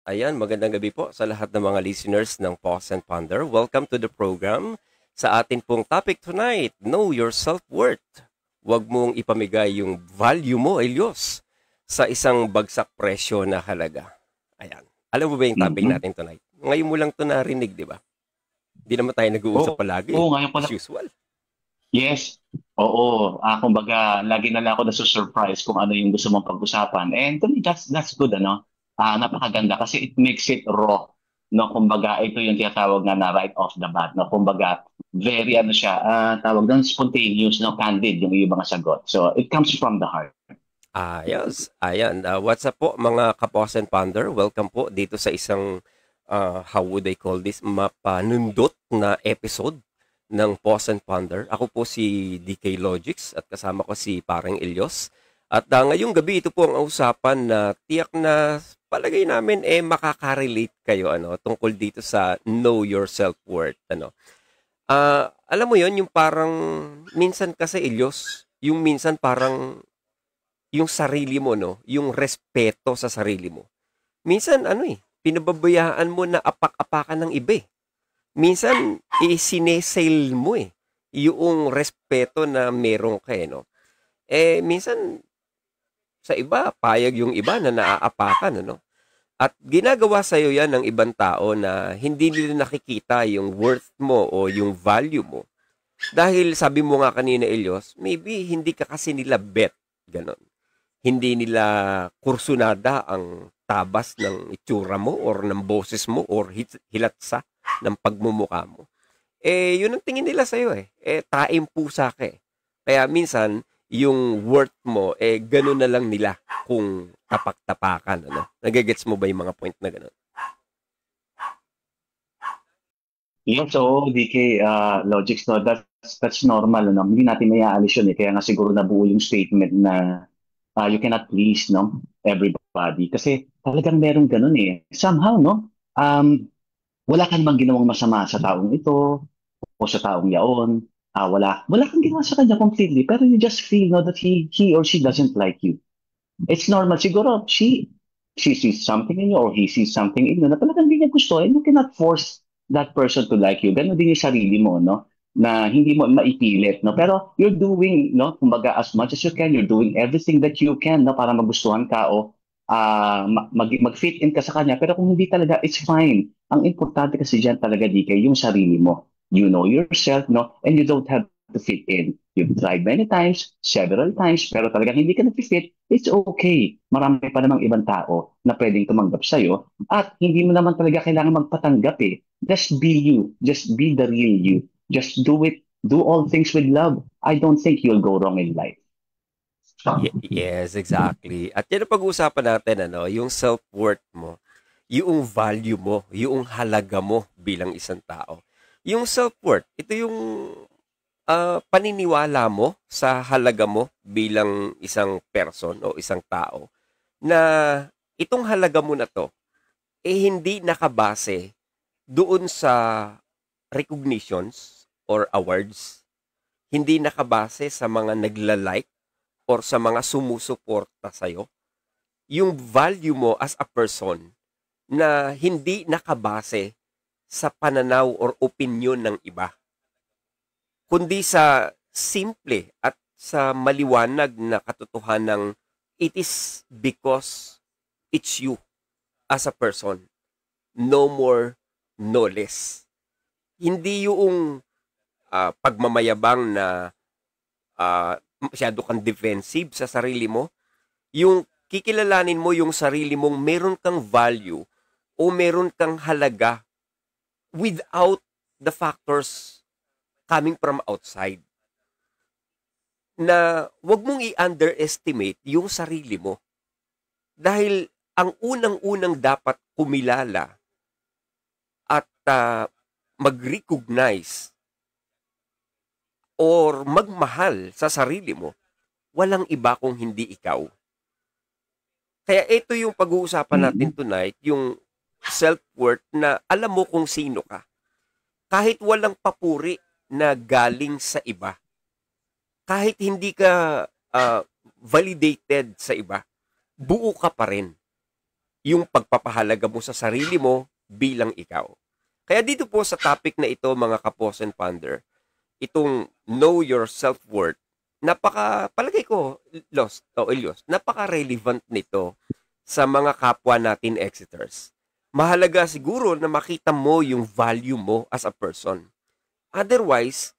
Ayan, magandang gabi po sa lahat ng mga listeners ng Pause and Ponder. Welcome to the program. Sa atin pong topic tonight, Know Your Self-Worth. Huwag mong ipamigay yung value mo, Elios, sa isang bagsak presyo na halaga. Ayan. Alam mo ba yung topic Mm. natin tonight? Ngayon mo lang ito narinig, di ba? Di naman tayo nag-uusap Oo, palagi, oo, ngayon ko as lang. usual. Yes. Oo. Kumbaga, lagi na lang ako na-surprise kung ano yung gusto mong pag-usapan. And to me, that's good, ano? Napakaganda kasi it makes it raw. No, kumbaga, ito yung tinatawag nga na right off the bat. No, kumbaga, very ano siya, tawag doon spontaneous, no, candid yung iyong mga sagot. So, it comes from the heart. Ayos. Ayan. What's up po mga Kapos and Ponder? Welcome po dito sa isang, how would I call this, mapanundot na episode ng Pause and Ponder. Ako po si DK Logics at kasama ko si Pareng Ilyos. At ngayong gabi ito po ang usapan na tiyak na palagay namin makaka-relate kayo tungkol dito sa Know Your Self-Worth. Alam mo yon yung parang minsan kasi Ilyos, yung minsan parang yung sarili mo, no? Yung respeto sa sarili mo. Minsan, pinababayaan mo na apak-apakan ng iba eh. Minsan, isinesail mo eh. Yung respeto na meron ka eh, no? Minsan, sa iba, payag yung iba na naaapakan, ano? At ginagawa sa'yo yan ng ibang tao na hindi nila nakikita yung worth mo o yung value mo. Dahil sabi mo nga kanina, Elios, maybe hindi ka kasi nila bet. Ganon. Hindi nila kursunada ang tabas ng itsura mo or ng boses mo or hilatsa ng pagmumukha mo. Yun ang tingin nila sa'yo eh. Taim pusa ka eh. Kaya minsan, yung worth mo, ganun na lang nila kung tapak-tapakan. Nagagets mo ba yung mga point na ganun? Yun, so, DK, logics, no, that's normal, no? Hindi natin may aalis yun, eh. Kaya nga siguro nabuo yung statement na you cannot please, no, everybody. Kasi talagang merong ganun, eh. Somehow, no, wala ka namang ginawang masama sa taong ito o sa taong yaon. Wala kang ginawa sa kanya completely, pero you just feel, no, that he or she doesn't like you. It's normal. Siguro, she sees something in you or he sees something in you na talagang hindi niya gusto and you cannot force that person to like you. Ganon din yung sarili mo, no? Na hindi mo maipilit, no? Pero you're doing, no? Kumbaga, as much as you can, you're doing everything that you can, no? Para magustuhan ka o mag-fit in ka sa kanya. Pero kung hindi talaga, it's fine. Ang importante kasi dyan talaga, di kay yung sarili mo. You know yourself, no? And you don't have to fit in. You've tried many times, several times, pero talagang hindi ka nag-fit, it's okay. Marami pa namang ibang tao na pwedeng tumanggap sa'yo at hindi mo naman talaga kailangan magpatanggap eh. Just be you. Just be the real you. Just do it. Do all things with love. I don't think you'll go wrong in life. Yes, exactly. At yan ang pag-uusapan natin, yung self-worth mo, yung value mo, yung halaga mo bilang isang tao. Yung self-worth, ito yung paniniwala mo sa halaga mo bilang isang person o isang tao na itong halaga mo na to hindi nakabase doon sa recognitions or awards, hindi nakabase sa mga nagla-like or sa mga sumusuporta sa'yo. Yung value mo as a person na hindi nakabase sa pananaw or opinion ng iba, kundi sa simple at sa maliwanag na katotohanan ng it is because it's you as a person. No more, no less. Hindi yung pagmamayabang na masyado kang defensive sa sarili mo. Yung kikilalanin mo yung sarili mong meron kang value o meron kang halaga without the factors coming from outside. Na wag mong i-underestimate yung sarili mo. Dahil ang unang-unang dapat kumilala at mag-recognize or magmahal sa sarili mo, walang iba kung hindi ikaw. Kaya ito yung pag-uusapan natin Mm-mm. tonight, yung self-worth na alam mo kung sino ka. Kahit walang papuri na galing sa iba, kahit hindi ka validated sa iba, buo ka pa rin. yung pagpapahalaga mo sa sarili mo bilang ikaw. Kaya dito po sa topic na ito, mga kapos and ponder, itong know your self-worth, palagay ko, Elios, napaka-relevant nito sa mga kapwa natin Exeters. Mahalaga siguro na makita mo yung value mo as a person. Otherwise,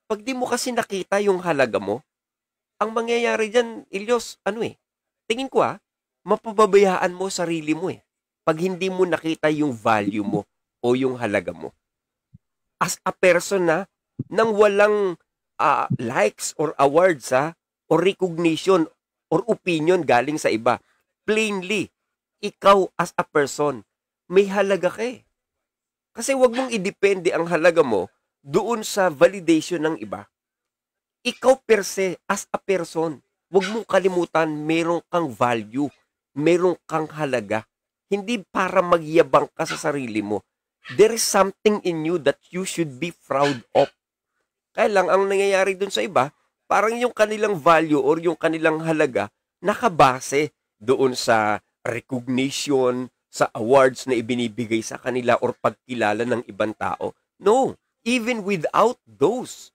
pag di mo kasi nakita yung halaga mo, ang mangyayari dyan, Elios, tingin ko mapababayaan mo sarili mo eh. Pag hindi mo nakita yung value mo o yung halaga mo. As a person nang walang likes or awards or recognition or opinion galing sa iba. Plainly, ikaw as a person, may halaga ka eh. Kasi wag mong idepende ang halaga mo doon sa validation ng iba. Ikaw per se, as a person, wag mong kalimutan, meron kang value, meron kang halaga. Hindi para magyabang ka sa sarili mo. There is something in you that you should be proud of. Kaya lang, ang nangyayari dun sa iba, parang yung kanilang value or yung kanilang halaga, nakabase doon sa recognition, sa awards na ibinibigay sa kanila or pagkilala ng ibang tao. No, even without those,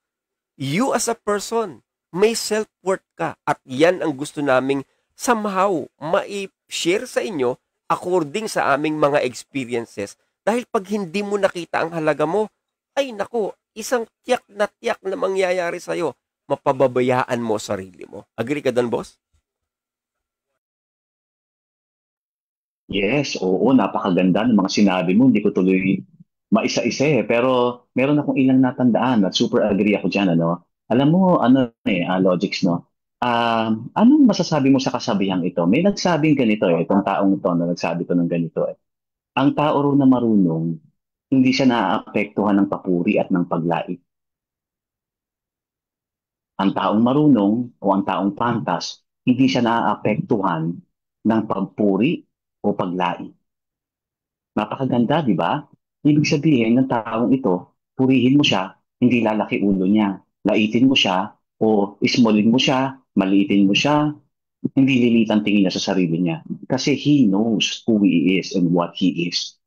you as a person, may self-worth ka. At yan ang gusto naming somehow ma-share sa inyo according sa aming mga experiences. Dahil pag hindi mo nakita ang halaga mo, ay nako, isang tiyak na mangyayari sa'yo. Mapababayaan mo sarili mo. Agree ka doon, boss? Yes, oo, napakaganda ng mga sinabi mo. Hindi ko tuloy maisa-isa eh. Pero meron akong ilang natandaan at super agree ako dyan, ano? Alam mo, Logics, no? Anong masasabi mo sa kasabihang ito? May nagsabing ganito eh, itong taong ito na nagsabi ko ng ganito eh. Ang tao ro na marunong, hindi siya naaapektuhan ng papuri at ng paglait. Ang taong marunong o ang taong pantas, hindi siya naaapektuhan ng pagpuri o paglait. Napakaganda, di ba? Ibig sabihin ng taong ito, purihin mo siya, hindi lalaki ulo niya. Laitin mo siya o ismolin mo siya, maliitin mo siya, hindi lilit ang tingin niya sa sarili niya. Kasi he knows who he is and what he is.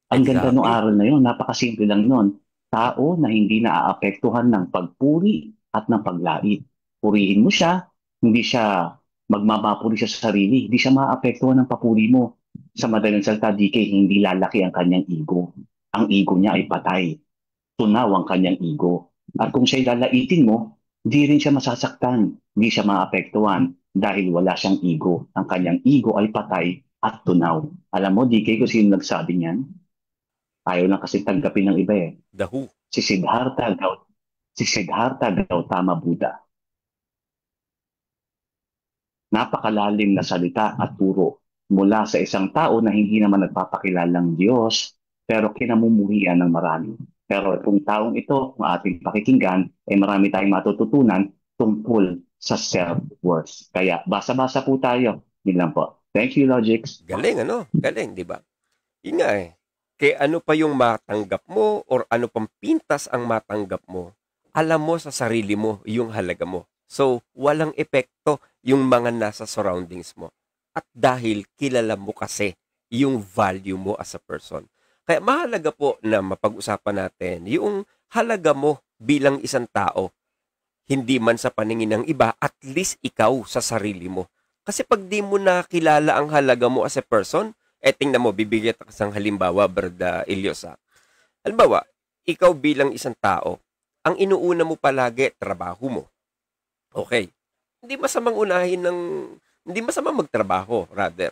Ang ganda ng Exactly. aral na yun, napakasimple lang nun. Tao na hindi naaapektuhan ng pagpuri at ng paglait. Purihin mo siya, hindi siya magmamapuri siya sa sarili, hindi siya maaapektuhan ng papuri mo. Sa madaling salita, DK, hindi lalaki ang kanyang ego. Ang ego niya ay patay. Tunaw ang kanyang ego. At kung siya'y lalaitin mo, di rin siya masasaktan, hindi siya maapektuhan dahil wala siyang ego. Ang kanyang ego ay patay at tunaw. Alam mo, DK, kung sino nagsabi niyan? Ayaw lang kasi tanggapin ng iba eh. The Who. Si Siddhartha Gautama Buddha. Napakalalim na salita at turo mula sa isang tao na hindi naman nagpapakilalang Diyos, pero kinamumuhian ng marami. Pero itong taong ito, kung ating pakikinggan, marami tayong matututunan tungkol sa self-worth. Kaya basa-basa po tayo. Yun lang po. Thank you, Logics. Galing, Galing, di ba? Yun nga eh. Kaya ano pa yung matanggap mo or ano pang pintas ang matanggap mo, alam mo sa sarili mo yung halaga mo. So, walang epekto yung mga nasa surroundings mo. At dahil kilala mo kasi yung value mo as a person. Kaya mahalaga po na mapag-usapan natin yung halaga mo bilang isang tao. Hindi man sa paningin ng iba, at least ikaw sa sarili mo. Kasi pag di mo nakilala ang halaga mo as a person, tingnan mo, bibigyan ka ng halimbawa, Brad Elios. Halimbawa, ikaw bilang isang tao, ang inuuna mo palagi, trabaho mo. Okay. Hindi masamang magtrabaho, rather.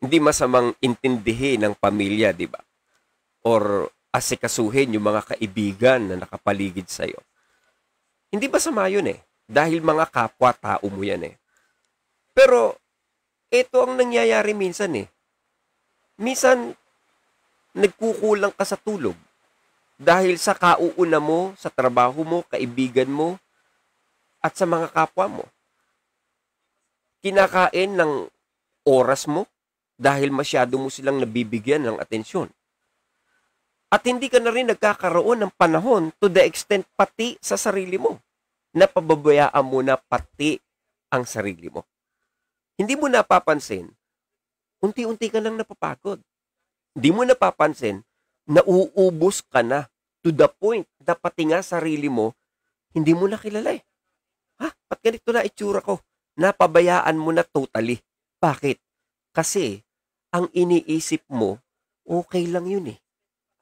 Hindi masamang intindihin ng pamilya, di ba? Or asikasuhin yung mga kaibigan na nakapaligid sa'yo. Hindi masama yun eh. Dahil mga kapwa-tao mo yan eh. Pero, ito ang nangyayari minsan eh. Minsan, nagkukulang ka sa tulog. Dahil sa kauuna mo, sa trabaho mo, kaibigan mo, at sa mga kapwa mo. Kinakain ng oras mo dahil masyado mo silang nabibigyan ng atensyon. At hindi ka na rin nagkakaroon ng panahon to the extent pati sa sarili mo. Napababayaan mo na pati ang sarili mo. Hindi mo napapansin, unti-unti ka nang napapagod. Hindi mo napapansin, nauubos ka na to the point na pati nga sarili mo, hindi mo na kilala eh. Ha? Ba't ganito na itsura ko? Napabayaan mo na totally. Bakit? Kasi, ang iniisip mo, okay lang yun eh.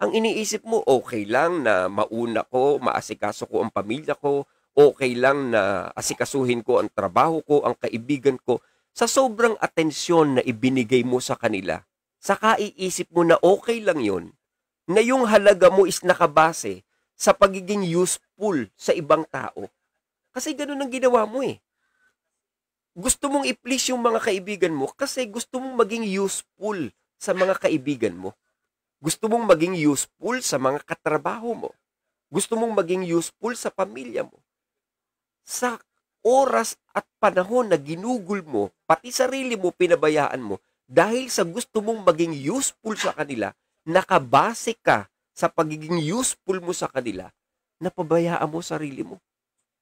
Ang iniisip mo, okay lang na mauna ko, maasikaso ko ang pamilya ko, okay lang na asikasuhin ko ang trabaho ko, ang kaibigan ko. Sa sobrang atensyon na ibinigay mo sa kanila, saka iisip mo na okay lang yun, na yung halaga mo is nakabase sa pagiging useful sa ibang tao. Kasi ganun ang ginawa mo eh. Gusto mong i-please yung mga kaibigan mo kasi gusto mong maging useful sa mga kaibigan mo. Gusto mong maging useful sa mga katrabaho mo. Gusto mong maging useful sa pamilya mo. Sa oras at panahon na ginugol mo, pati sarili mo pinabayaan mo, dahil sa gusto mong maging useful sa kanila, nakabase ka sa pagiging useful mo sa kanila, napabayaan mo sarili mo.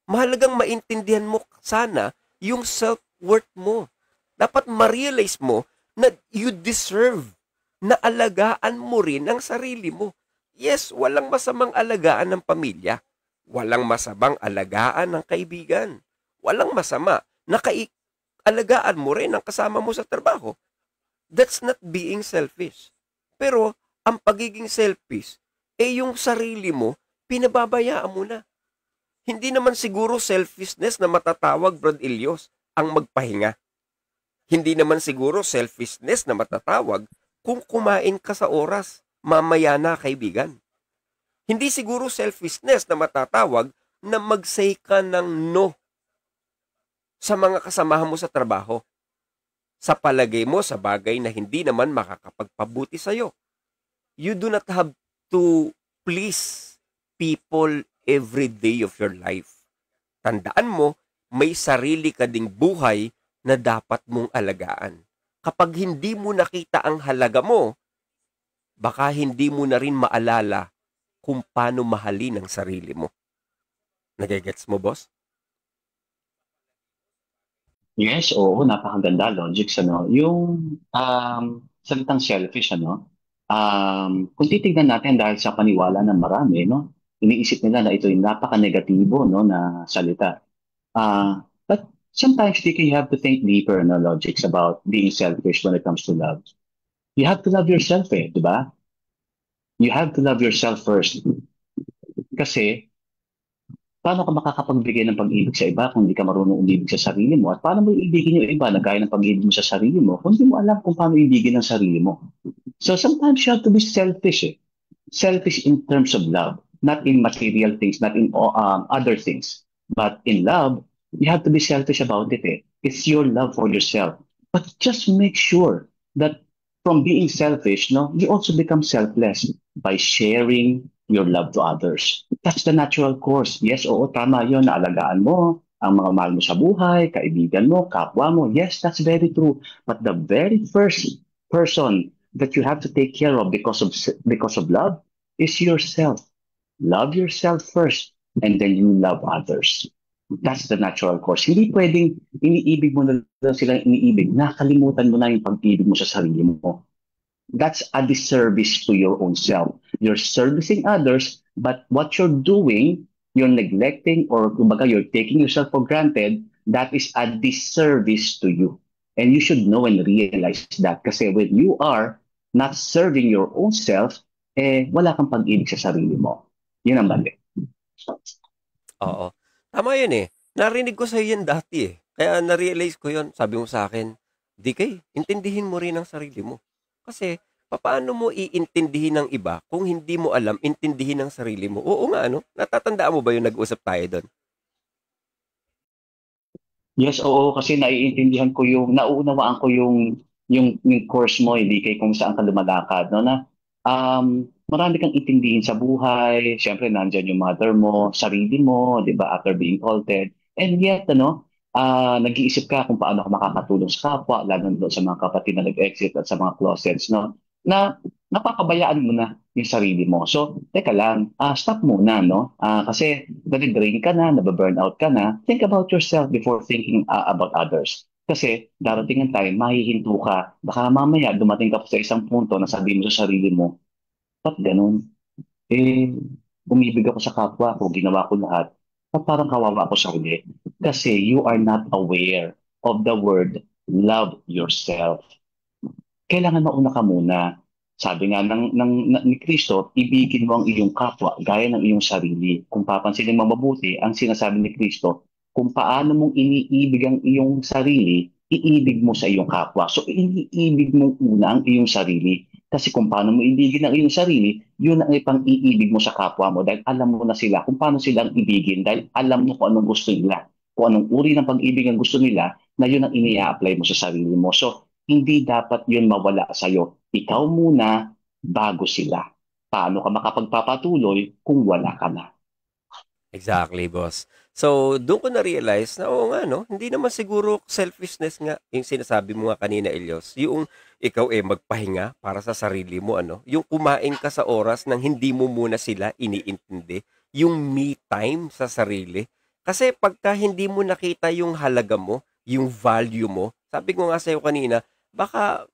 Mahalagang maintindihan mo sana yung self-worth mo. Dapat ma-realize mo na you deserve na alagaan mo rin ang sarili mo. Yes, walang masamang alagaan ng pamilya. Walang masamang alagaan ng kaibigan. Walang masama na alagaan mo rin ang kasama mo sa trabaho. That's not being selfish. Pero, ang pagiging selfish, yung sarili mo, pinababayaan mo na. Hindi naman siguro selfishness na matatawag, Brad Ilyos, ang magpahinga. Hindi naman siguro selfishness na matatawag kung kumain ka sa oras, mamaya na kaibigan. Hindi siguro selfishness na matatawag na mag-say ka ng no sa mga kasamahan mo sa trabaho. Sa palagay mo sa bagay na hindi naman makakapagpabuti sa'yo. You do not have to please people every day of your life. Tandaan mo, may sarili ka ding buhay na dapat mong alagaan. Kapag hindi mo nakita ang halaga mo, baka hindi mo na rin maalala kung paano mahalin ang sarili mo. Nagigets mo, boss? Yes, oo, napakaganda logics, ano. Yung salitang selfish, ano, kung titignan natin dahil sa paniwala ng marami, no, iniisip nila na ito yung napaka-negatibo, no, na salita. But sometimes, Dika, you have to think deeper, no, logics about being selfish when it comes to love. You have to love yourself, eh, di ba? You have to love yourself first. Kasi, paano ka makakapagbigay ng pag-ibig sa iba kung hindi ka marunong umibig sa sarili mo? At paano mo iibigin yung iba na gaya ng pag-ibig mo sa sarili mo kung hindi mo alam kung paano ibigin ang sarili mo? So sometimes you have to be selfish. Eh. Selfish in terms of love, not in material things, not in other things. But in love, you have to be selfish about it. Eh. It's your love for yourself. But just make sure that from being selfish, no, you also become selfless by sharing your love to others. That's the natural course. Yes, oo, tama yun. Naalagaan mo ang mga mahal mo sa buhay, kaibigan mo, kapwa mo. Yes, that's very true. But the very first person that you have to take care of because of love is yourself. Love yourself first, and then you love others. That's the natural course. Hindi pwedeng iniibig mo na lang silang iniibig. Nakalimutan mo na yung pag-ibig mo sa sarili mo. That's a disservice to your own self. You're servicing others, but what you're doing, you're neglecting or kumbaga you're taking yourself for granted, that is a disservice to you. And you should know and realize that. Kasi when you are not serving your own self, wala kang pag-ibig sa sarili mo. Yun ang mali. Oo. Tama yun eh. Narinig ko sa iyo yan dati eh. Kaya na-realize ko yun. Sabi mo sa akin, DK, intindihin mo rin ang sarili mo. Kasi, paano mo iintindihin ng iba kung hindi mo alam intindihin ang sarili mo? Oo nga, ano? Natatandaan mo ba yung nag-usap tayo doon? Yes, oo, kasi naiintindihan ko nauunawaan ko yung course mo, hindi kay kung saan ka lumalakad, no, na marami kang intindihin sa buhay, syempre nandyan yung mother mo, sarili mo, di ba, after being faulted, and yet, ano, nag-iisip ka kung paano ka makakatulong sa kapwa, lalo na doon sa mga kapatid na nag-exit at sa mga closets, no, na napapabayaan mo na yung sarili mo. So, teka lang, stop muna, no? Kasi nadi-drain ka na, nababurn out ka na, think about yourself before thinking about others. Kasi darating ang time, mahihinto ka. Baka mamaya dumating ka pa sa isang punto na sabihin mo sa sarili mo, ba't ganun? Eh, umibig ako sa kapwa ko, ginawa ko lahat. At parang kawawa ako sa huli. Kasi you are not aware of the word love yourself. Kailangan mauna ka muna. Sabi nga ni Kristo, ibigin mo ang iyong kapwa gaya ng iyong sarili. Kung papansinin mo mabuti, ang sinasabi ni Kristo, kung paano mong iniibig ang iyong sarili, iibig mo sa iyong kapwa. So, iniibig mo una ang iyong sarili. Kasi kung paano mo ibigin ang iyong sarili, yun ang ipang-iibig mo sa kapwa mo dahil alam mo na sila kung paano sila ang ibigin dahil alam mo kung anong gusto nila. Kung anong uri ng pag-ibig ang gusto nila, na yun ang ini-apply mo sa sarili mo. So, hindi dapat yun mawala sa'yo. Ikaw muna bago sila. Paano ka makapagpapatuloy kung wala ka na? Exactly, boss. So, doon ko na-realize na, oo nga, no? Hindi naman siguro selfishness nga yung sinasabi mo nga kanina, Elios. Yung ikaw magpahinga para sa sarili mo, ano? Yung kumain ka sa oras nang hindi mo muna sila iniintindi. Yung me time sa sarili. Kasi pagka hindi mo nakita yung halaga mo, yung value mo, sabi ko nga sa'yo kanina, baka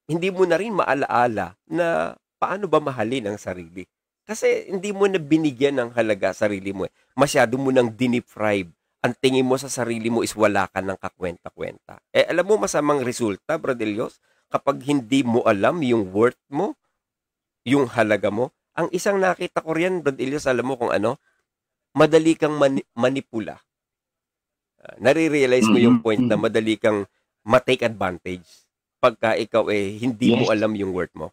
hindi mo na rin maalaala na paano ba mahalin ang sarili. Kasi hindi mo na binigyan ng halaga sarili mo. Masyado mo nang dinip-fried. Ang tingin mo sa sarili mo is wala ka ng kakwenta-kwenta. Alam mo masamang resulta, Bradelios, kapag hindi mo alam yung worth mo, yung halaga mo. Ang isang nakita ko riyan, Bradelios, alam mo kung ano? Madali kang manipula. Nare-realize mo yung point na madali kang ma-take advantage pagka ikaw hindi mo alam yung worth mo.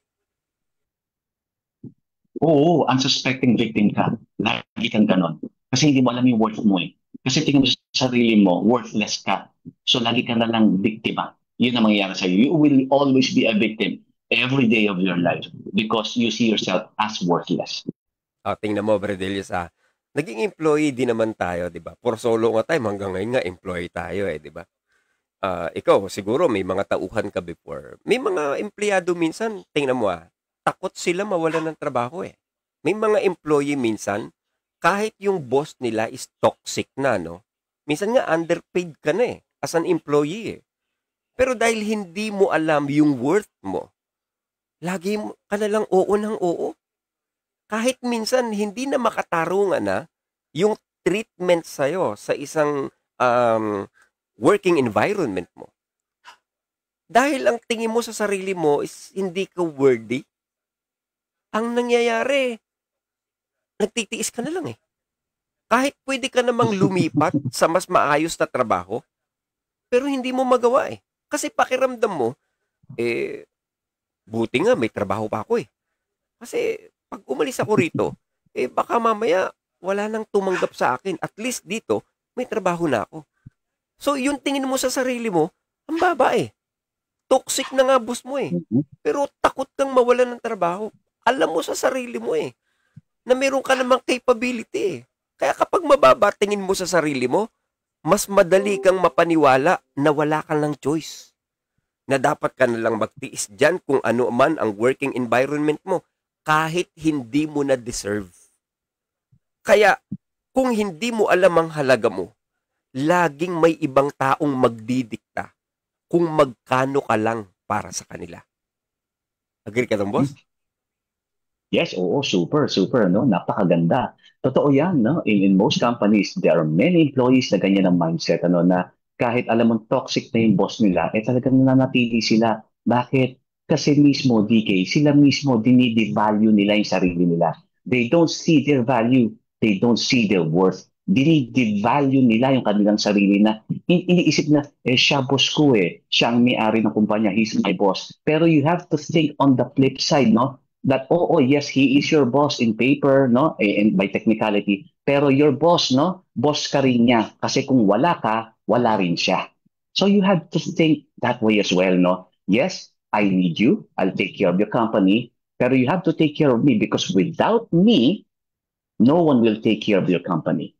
Oo, unsuspecting victim ka. Lagi kang ganon. Kasi hindi mo alam yung worth mo eh. Kasi tingin mo sa sarili mo, worthless ka. So lagi ka na lang biktima. Yun ang mangyayari sa'yo. You will always be a victim every day of your life because you see yourself as worthless. Tingnan mo, Bredelius, naging employee din naman tayo, di ba? For so long a time, hanggang ngayon nga, employee tayo di ba? Ikaw, siguro may mga tauhan ka before. May mga empleyado minsan, tingnan mo takot sila mawalan ng trabaho May mga employee minsan, kahit yung boss nila is toxic na, no? Minsan nga, underpaid ka na as an employee Pero dahil hindi mo alam yung worth mo, lagi ka na lang oo ng oo. Kahit minsan, hindi na makatarungan na yung treatment sa'yo sa isang working environment mo. Dahil ang tingin mo sa sarili mo is hindi ka worthy, ang nangyayari, nagtitiis ka na lang Kahit pwede ka namang lumipat sa mas maayos na trabaho, pero hindi mo magawa Kasi pakiramdam mo, buti nga may trabaho pa ako Kasi pag umalis ako rito, baka mamaya wala nang tumanggap sa akin. At least dito, may trabaho na ako. So, yung tingin mo sa sarili mo, ang baba Toxic na nga boss mo Pero takot kang mawalan ng trabaho. Alam mo sa sarili mo na meron ka namang capability Kaya kapag mababa tingin mo sa sarili mo, mas madali kang mapaniwala na wala kang ng choice. Na dapat ka na lang magtiis dyan kung ano man ang working environment mo kahit hindi mo na deserve. Kaya kung hindi mo alam ang halaga mo, laging may ibang taong magdidikta kung magkano ka lang para sa kanila. Agree ka dun, boss? Yes, oo, super, no? Napakaganda. Totoo yan, no? In most companies, there are many employees na ganyan ang mindset, na kahit alam mong toxic na yung boss nila, talagang nananatili sila. Bakit? Kasi mismo, DK, sila mismo dinidevalue nila yung sarili nila. They don't see their value. They don't see their worth. Dinidevalue nila yung kanilang sarili na iniisip na, siya boss ko siya ang may-ari ng kumpanya, he's my boss. Pero you have to think on the flip side, no? That yes, he is your boss in paper, no, and by technicality, pero your boss, no, boss ka rin niya kasi kung wala ka, wala rin siya. So you have to think that way as well, no. Yes, I need you, I'll take care of your company, pero you have to take care of me because without me, no one will take care of your company.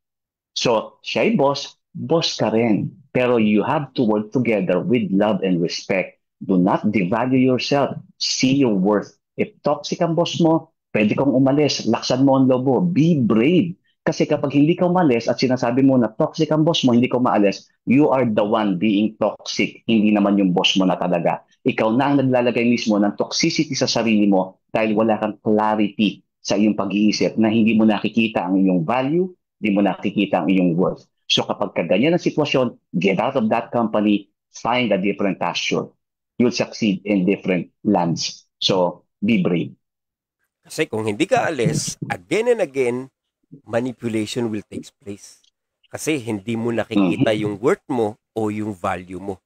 So siya ay boss ka rin, pero you have to work together with love and respect. Do not devalue yourself. See your worth. If toxic ang boss mo, pwede kang umalis. Laksan mo ang loob mo. Be brave. Kasi kapag hindi ka umalis at sinasabi mo na toxic ang boss mo, hindi ka umaalis, you are the one being toxic, hindi naman yung boss mo na talaga. Ikaw na ang naglalagay mismo ng toxicity sa sarili mo dahil wala kang clarity sa iyong pag-iisip na hindi mo nakikita ang iyong value, hindi mo nakikita ang iyong worth. So kapag kaganyan ang sitwasyon, get out of that company, find a different pasture. You'll succeed in different lands. So be brave. Kasi kung hindi ka alis, again and again, manipulation will take place. Kasi hindi mo nakikita Mhm. yung worth mo o yung value mo.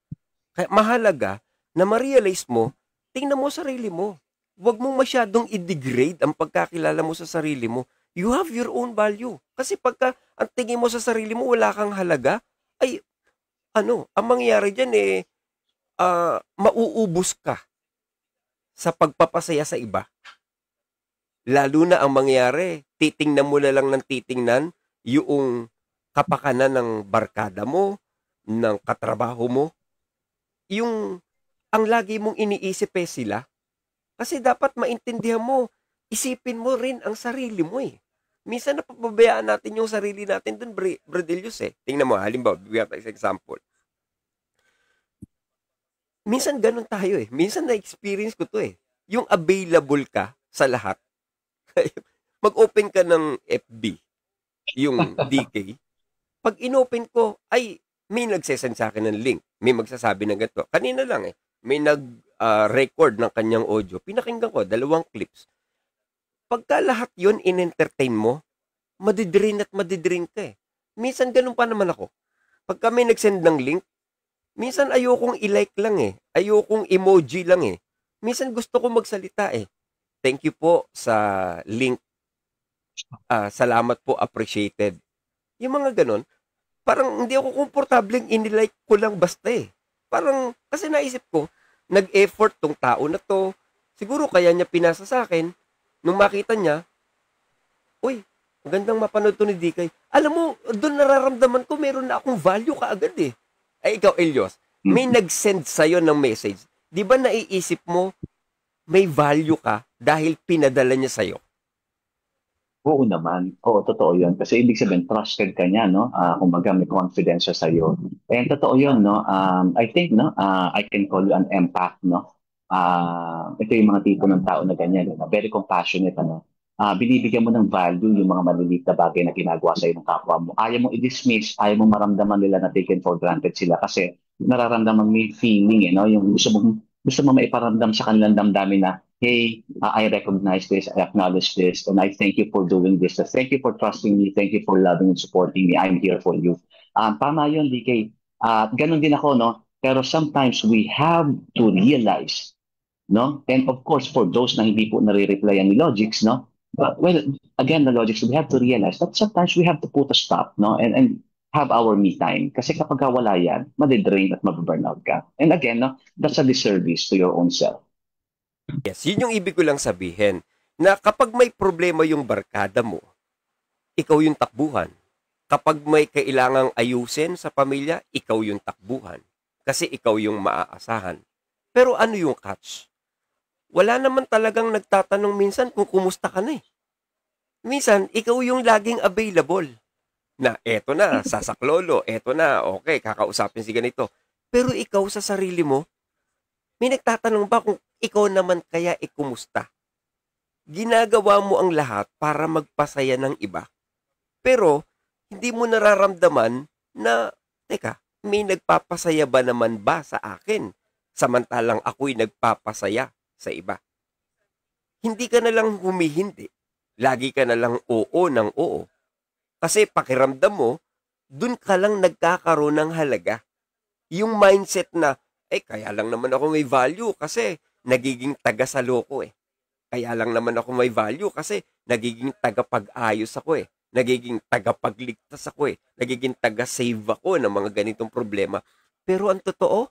Kaya mahalaga na ma-realize mo, tingnan mo sarili mo. Huwag mong masyadong i-degrade ang pagkakilala mo sa sarili mo. You have your own value. Kasi pagka ang tingin mo sa sarili mo, wala kang halaga, ay ang mangyayari dyan mauubos ka sa pagpapasaya sa iba. Lalo na ang mangyayari, titingnan mo na lang ng titingnan yung kapakanan ng barkada mo, ng katrabaho mo, yung ang lagi mong iniisip sila. Kasi dapat maintindihan mo, isipin mo rin ang sarili mo eh. Minsan napapabayaan natin yung sarili natin dun, Bradelius eh. Tingnan mo, halimbawa, bigyan tayo sa example. Minsan ganun tayo eh. Minsan na-experience ko to eh. Yung available ka sa lahat. Mag-open ka ng FB, yung DK. Pag inopen ko, ay may nagsesend sa akin ng link. May magsasabi ng ganito. Kanina lang eh. May nag-record ng kanyang audio. Pinakinggan ko, 2 clips. Pagka lahat yun in-entertain mo, madidrain at madidrain ka eh. Minsan ganun pa naman ako. Pagka may nag-send ng link, minsan ayokong i-like lang eh. Ayokong emoji lang eh. Minsan gusto ko magsalita eh. Thank you po sa link. Salamat po, appreciated. Yung mga ganun, parang hindi ako komportableng inilike ko lang basta eh. Parang, kasi naisip ko, nag-effort tong tao na to. Siguro kaya niya pinasa sa akin. Nung makita niya, uy, magandang mapanood to ni DK. Alam mo, doon nararamdaman ko meron na akong value kaagad eh. Ay, ikaw, Elios, may Mhm. nag-send sa'yo ng message. Di ba naiisip mo, may value ka dahil pinadala niya sa'yo? Oo naman. Oo, totoo yun. Kasi ibig sabihin, trusted ka niya, no? Kumbaga, may confidence siya sa'yo. And totoo yun, no? I think, no? I can call you an empath, no? Ito yung mga tipo ng tao na ganyan, no? Very compassionate, ano? Binibigyan mo ng value yung mga maliliit na bagay na ginagawa sa'yo ng kapwa mo. Ayaw mo i-dismiss, ayaw mo maramdaman nila na taken for granted sila kasi nararamdaman mo yung feeling, no? Yung gusto mo maiparamdam sa kanilang damdamin na hey, I recognize this, I acknowledge this, and I thank you for doing this. Thank you for trusting me. Thank you for loving and supporting me. I'm here for you. Tama yun, DK. Ganun din ako, no? Pero sometimes we have to realize, no? And of course, for those na hindi po nare-replyan ni Logix, no? But, well, again, the Logix, we have to realize that sometimes we have to put a stop, no? And have our me time. Kasi kapag wala yan, madidrain at mababurnout ka. And again, no? That's a disservice to your own self. Yes, yun yung ibig ko lang sabihin. Na kapag may problema yung barkada mo, ikaw yung takbuhan. Kapag may kailangang ayusin sa pamilya, ikaw yung takbuhan. Kasi ikaw yung maaasahan. Pero ano yung catch? Wala naman talagang nagtatanong minsan kung kumusta ka na eh. Minsan, ikaw yung laging available. Na eto na, sasaklolo, eto na, okay, kakausapin si ganito. Pero ikaw sa sarili mo, may nagtatanong ba kung ikaw naman kaya kumusta? Ginagawa mo ang lahat para magpasaya ng iba. Pero, hindi mo nararamdaman na, teka, may nagpapasaya ba naman ba sa akin? Samantalang ako'y nagpapasaya sa iba. Hindi ka na lang humihindi. Lagi ka na lang oo ng oo. Kasi pakiramdam mo, dun ka lang nagkakaroon ng halaga. Yung mindset na, kaya lang naman ako may value kasi nagiging taga-saloko eh. Kaya lang naman ako may value kasi nagiging tagapag-ayos ako eh. Nagiging tagapagligtas ako eh. Nagiging taga-save ako ng mga ganitong problema. Pero ang totoo,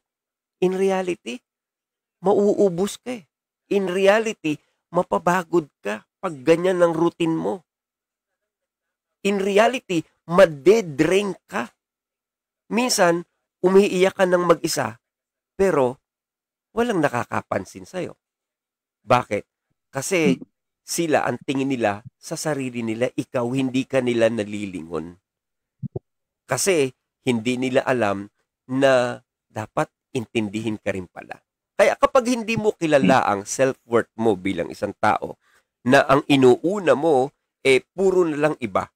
in reality, mauubos ka eh. In reality, mapabagod ka pag ganyan ang routine mo. In reality, madedrain ka. Minsan, umiiyak ka ng mag-isa, pero walang nakakapansin sa'yo. Bakit? Kasi sila, ang tingin nila sa sarili nila, ikaw, hindi ka nila nalilingon. Kasi hindi nila alam na dapat intindihin ka rin pala. Kaya kapag hindi mo kilala ang self-worth mo bilang isang tao, na ang inuuna mo, puro na lang iba,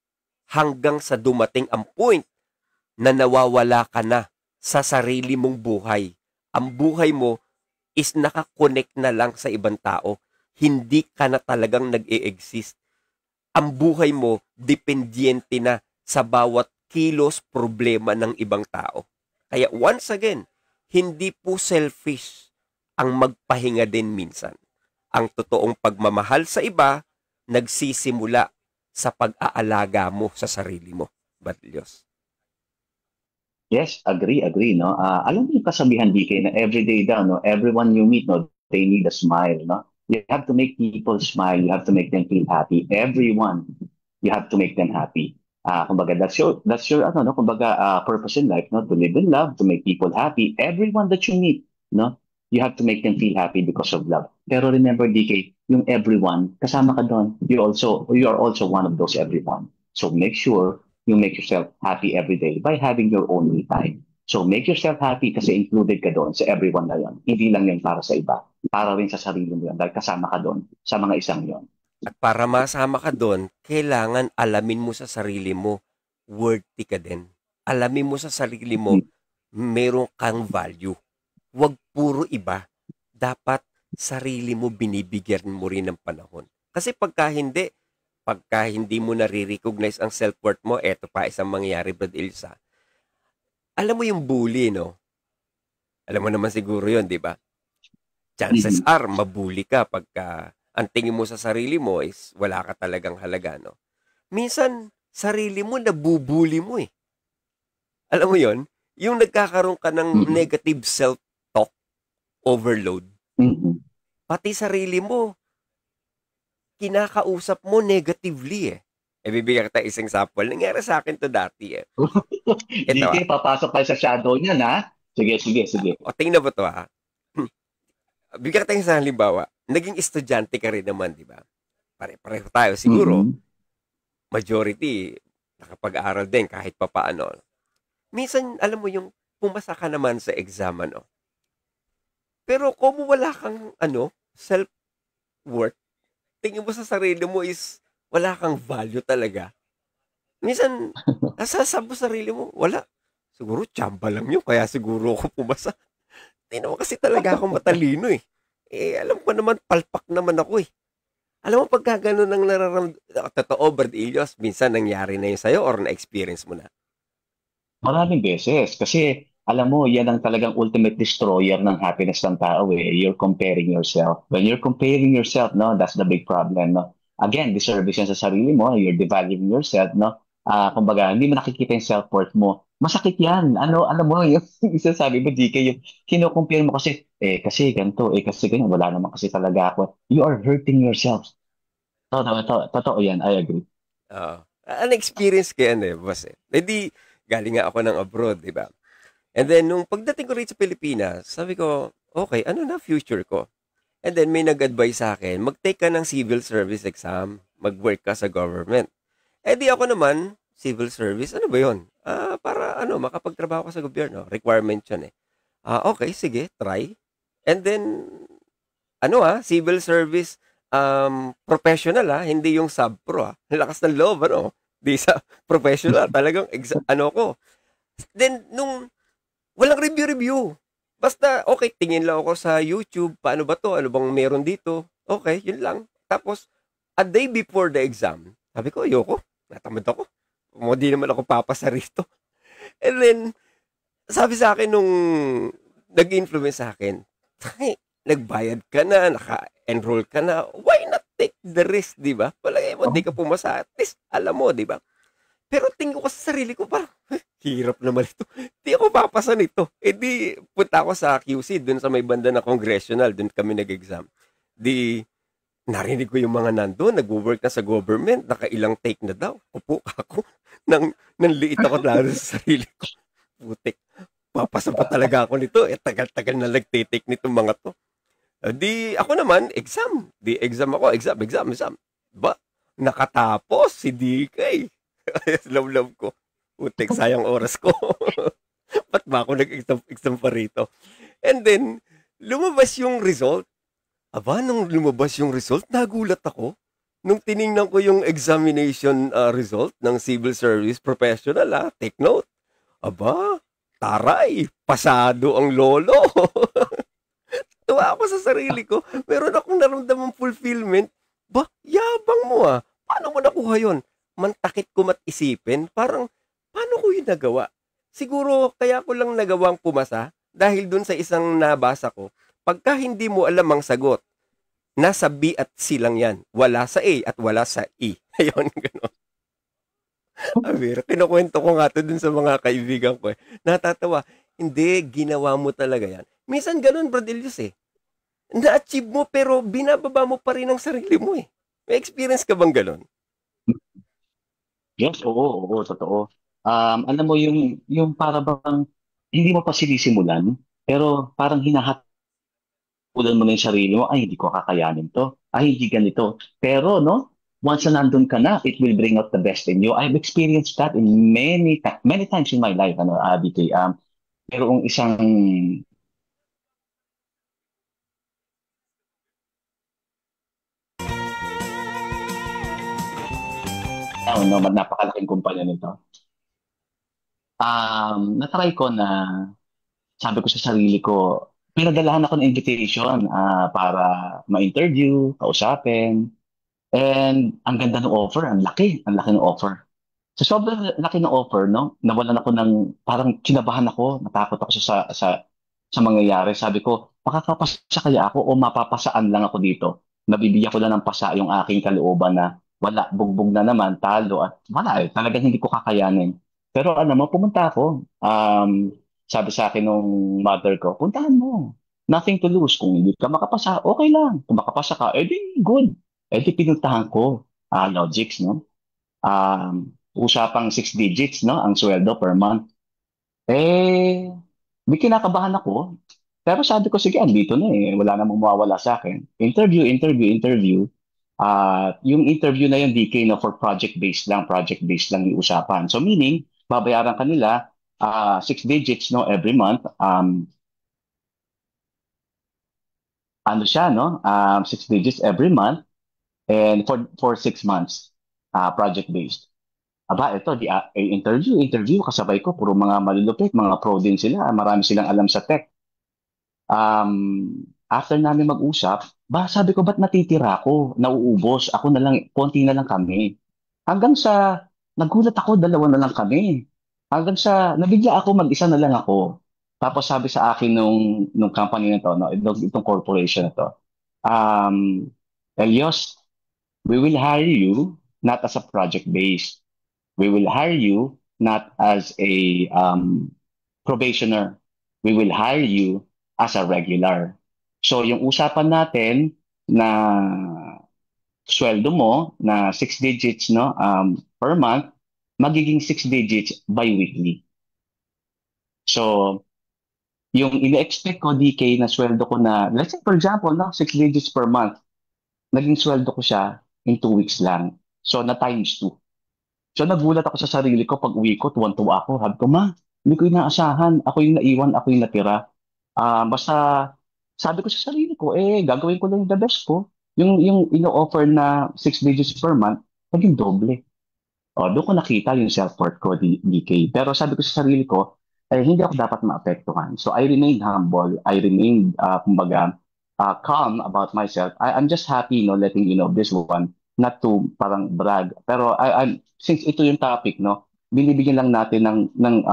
hanggang sa dumating ang point na nawawala ka na sa sarili mong buhay. Ang buhay mo is nakakonect na lang sa ibang tao. Hindi ka na talagang nag-e-exist. Ang buhay mo, dependyente na sa bawat kilos problema ng ibang tao. Kaya once again, hindi po selfish ang magpahinga din minsan. Ang totoong pagmamahal sa iba, nagsisimula sa pag-aalaga mo sa sarili mo. Badlyos. Yes, agree, no? Alam mo yung kasabihan, DK, na everyday daw, no? Everyone you meet, no? They need a smile, no? You have to make people smile. You have to make them feel happy. Everyone, you have to make them happy. Kumbaga, that's your, ano, no? Kumbaga, purpose in life, no? To live in love, to make people happy. Everyone that you meet, no? You have to make them feel happy because of love. Pero remember, DK, yung everyone, kasama ka doon. You are also one of those everyone. So make sure you make yourself happy every day by having your own me time. So make yourself happy kasi included ka doon sa everyone na yon. Hindi lang yan para sa iba. Para rin sa sarili mo yan dahil kasama ka doon sa mga isang yon. At para masama ka doon, kailangan alamin mo sa sarili mo, worthy ka din. Alamin mo sa sarili mo, meron kang value. Huwag puro iba. Dapat sarili mo binibigyan mo rin ng panahon. Kasi pagka hindi mo nare-recognize ang self-worth mo, eto pa isang mangyayari, Brad Ilsa. Alam mo yung bully, no? Alam mo naman siguro yun, di ba? Chances are, mabully ka pagka ang tingin mo sa sarili mo is wala ka talagang halaga, no? Minsan, sarili mo, nabubuli mo eh. Alam mo yon, yung nagkakaroon ka ng negative self-talk, overload. Pati sarili mo, kinakausap mo negatively eh. Bibigyan kita isang sample. Nangyari sa akin to dati eh. Hindi papasok kayo sa shadow niyan, ha? Sige. O, tingnan mo to ha. Bigyan kita isang halimbawa. Naging estudyante ka rin naman, di ba? Pare-pareho tayo. Siguro, majority, nakapag-aaral din kahit papaano. Minsan, alam mo yung pumasa ka naman sa exam, ano? Pero kung wala kang, self-worth, tingin mo sa sarili mo is wala kang value talaga. Minsan, nasasab mo sarili mo, wala. Siguro, tsamba lang yun, kaya siguro ako pumasa. Tingnan mo kasi talaga ako matalino eh. Alam ko naman, palpak naman ako eh. Alam mo, pagka ganun ang nararamdaman, totoo, Brad Ilios, minsan nangyari na yun sa'yo or na-experience mo na? Maraming beses. Kasi, alam mo, yan ang talagang ultimate destroyer ng happiness ng tao eh. You're comparing yourself. When you're comparing yourself, no, that's the big problem, no? Again, disservice yan sa sarili mo. You're devaluing yourself, no? Kumbaga, hindi mo nakikita yung self-worth mo. Masakit yan. Alam mo, yung isasabi mo, DK, yung kino-compare mo kasi, kasi ganito, kasi ganyan. Wala naman kasi talaga ako. You are hurting yourself. Totoo yan. I agree. An experience ko yan eh, boss eh. Hindi, galing nga ako ng abroad, di ba? And then, nung pagdating ko rin sa Pilipinas, sabi ko, okay, ano na future ko? And then, may nag-advise sa akin, mag-take ka ng civil service exam, mag-work ka sa government. Di ako naman, civil service, ano ba yun? Para, makapagtrabaho ka sa gobyerno. Requirement yun eh. Okay, sige, try. And then, civil service, professional hindi yung sub-pro Lakas ng loob, Di sa professional, talagang, ko. Then, nung, walang review. Basta, okay, tingin lang ako sa YouTube, paano ba to? Ano bang meron dito? Okay, yun lang. Tapos, a day before the exam, sabi ko, ayoko, natamad ako. Di naman ako papasa rito. And then, sabi sa akin nung nag-influence sa akin, nagbayad ka na, naka-enroll ka na, why not take the risk, di ba? Palagay mo, di ka pumasa, at least, alam mo, di ba? Pero tingin ko sa sarili ko, parang, hirap naman ito. Di ako papasa nito. Di, punta ako sa QC, dun sa may banda na congressional, dun kami nag-exam. Di, narinig ko yung mga nandun, nag-work na sa government, nakailang take na daw. Upo ako, nang liit ako lalo sa sarili ko. Putik, papasa pa talaga ako nito. Tagal-tagal na nag-take nitong mga to. Di ako naman, exam. Di exam ako, exam. Ba, nakatapos si DK. Love ko. Putik, sayang oras ko. Ba't ba ako nag-exam pa rito? And then, lumabas yung result. Aba, nung lumabas yung result, nagulat ako. Nung tiningnan ko yung examination result ng Civil Service Professional, take note. Aba, taray, pasado ang lolo. Tuwa ako sa sarili ko. Meron akong naramdamang fulfillment. Ba, yabang mo ah. Paano mo nakuha yun? Mantakit ko isipin. Parang, paano ko yun nagawa? Siguro, kaya ko lang nagawang pumasa dahil dun sa isang nabasa ko. Pagka hindi mo alam ang sagot, nasa B at C lang yan. Wala sa A at wala sa E. Ayun, gano'n. Amir, kinukwento ko nga to dun sa mga kaibigan ko. Natatawa. Hindi, ginawa mo talaga yan. Minsan ganun, Brad Elias eh. Na-achieve mo pero binababa mo pa rin ang sarili mo eh. May experience ka bang ganun? Yes, oo, totoo. Alam mo yung para bang hindi mo pa sinisimulan, pero parang hinahat ulan mo na yung sarili mo, ay, hindi ko kakayanin to. Ay, hindi ganito. Pero, no, once na nandun ka na, it will bring out the best in you. I've experienced that in many times in my life, BK. Pero kung isang, no, napakalaking kumpanya nito. Natry ko na, sabi ko sa sarili ko, pinadalahan ako ng invitation para ma-interview, kausapin, and ang ganda ng offer, ang laki ng offer. Sa sobrang laki ng offer, no, nawalan ako ng, parang kinabahan ako, natakot ako sa mangyayari. Sabi ko, makakapasa kaya ako o mapapasaan lang ako dito? Nabibigyan ko lang ng pasa yung aking kalooban na wala, bugbog na naman, talo, at wala eh, talagang hindi ko kakayanin. Pero alam mo, pumunta ako. Sabi sa akin nung mother ko, puntahan mo. Nothing to lose. Kung hindi ka makapasa, okay lang. Kung makapasa ka, edi good. Edi pinuntahan ko. Logics, no? Usapang 6 digits, no? Ang sweldo per month. Eh, may kinakabahan ako. Pero sabi ko, sige, andito na eh. Wala namang mawawala sa akin. Interview. Yung interview na yung DK na for project-based lang yung usapan. So meaning, babayaran kanila 6 digits no every month. Ano siya no? 6 digits every month and for 6 months project-based. Aba, ito, interview, kasabay ko, puro mga malulupit, mga pro din sila, marami silang alam sa tech. After namin mag-usap, sabi ko, ba't natitira ako? Nauubos, ako na lang, konti na lang kami. Hanggang sa, nagulat ako, dalawa na lang kami. Hanggang sa, nabigla ako, mag-isa na lang ako. Tapos sabi sa akin nung company na to, no, itong corporation na to, um, Elios, we will hire you not as a project base. We will hire you not as a probationer. We will hire you as a regular. So yung usapan natin na sweldo mo na 6 digits no per month, magiging 6 digits bi-weekly. So yung ina-expect ko DK na sweldo ko na, let's say for example, no, 6 digits per month, naging sweldo ko siya in 2 weeks lang. So na times 2. So nagulat ako sa sarili ko pag uwi ko, tuwan-tuwa ako. Sabi ko, ma, hindi ko inaasahan. Ako yung naiwan, ako yung natira. Basta sabi ko sa sarili ko, gagawin ko lang yung the best ko. Yung ino-offer na 6 digits per month, naging doble. Doon ko nakita yung self-worth ko, DK. Pero sabi ko sa sarili ko, hindi ako dapat maapektuhan. So I remained humble. I remained, kumbaga, calm about myself. I'm just happy, letting you know this one. Not to parang brag. Pero since ito yung topic, no, binibigyan lang natin ng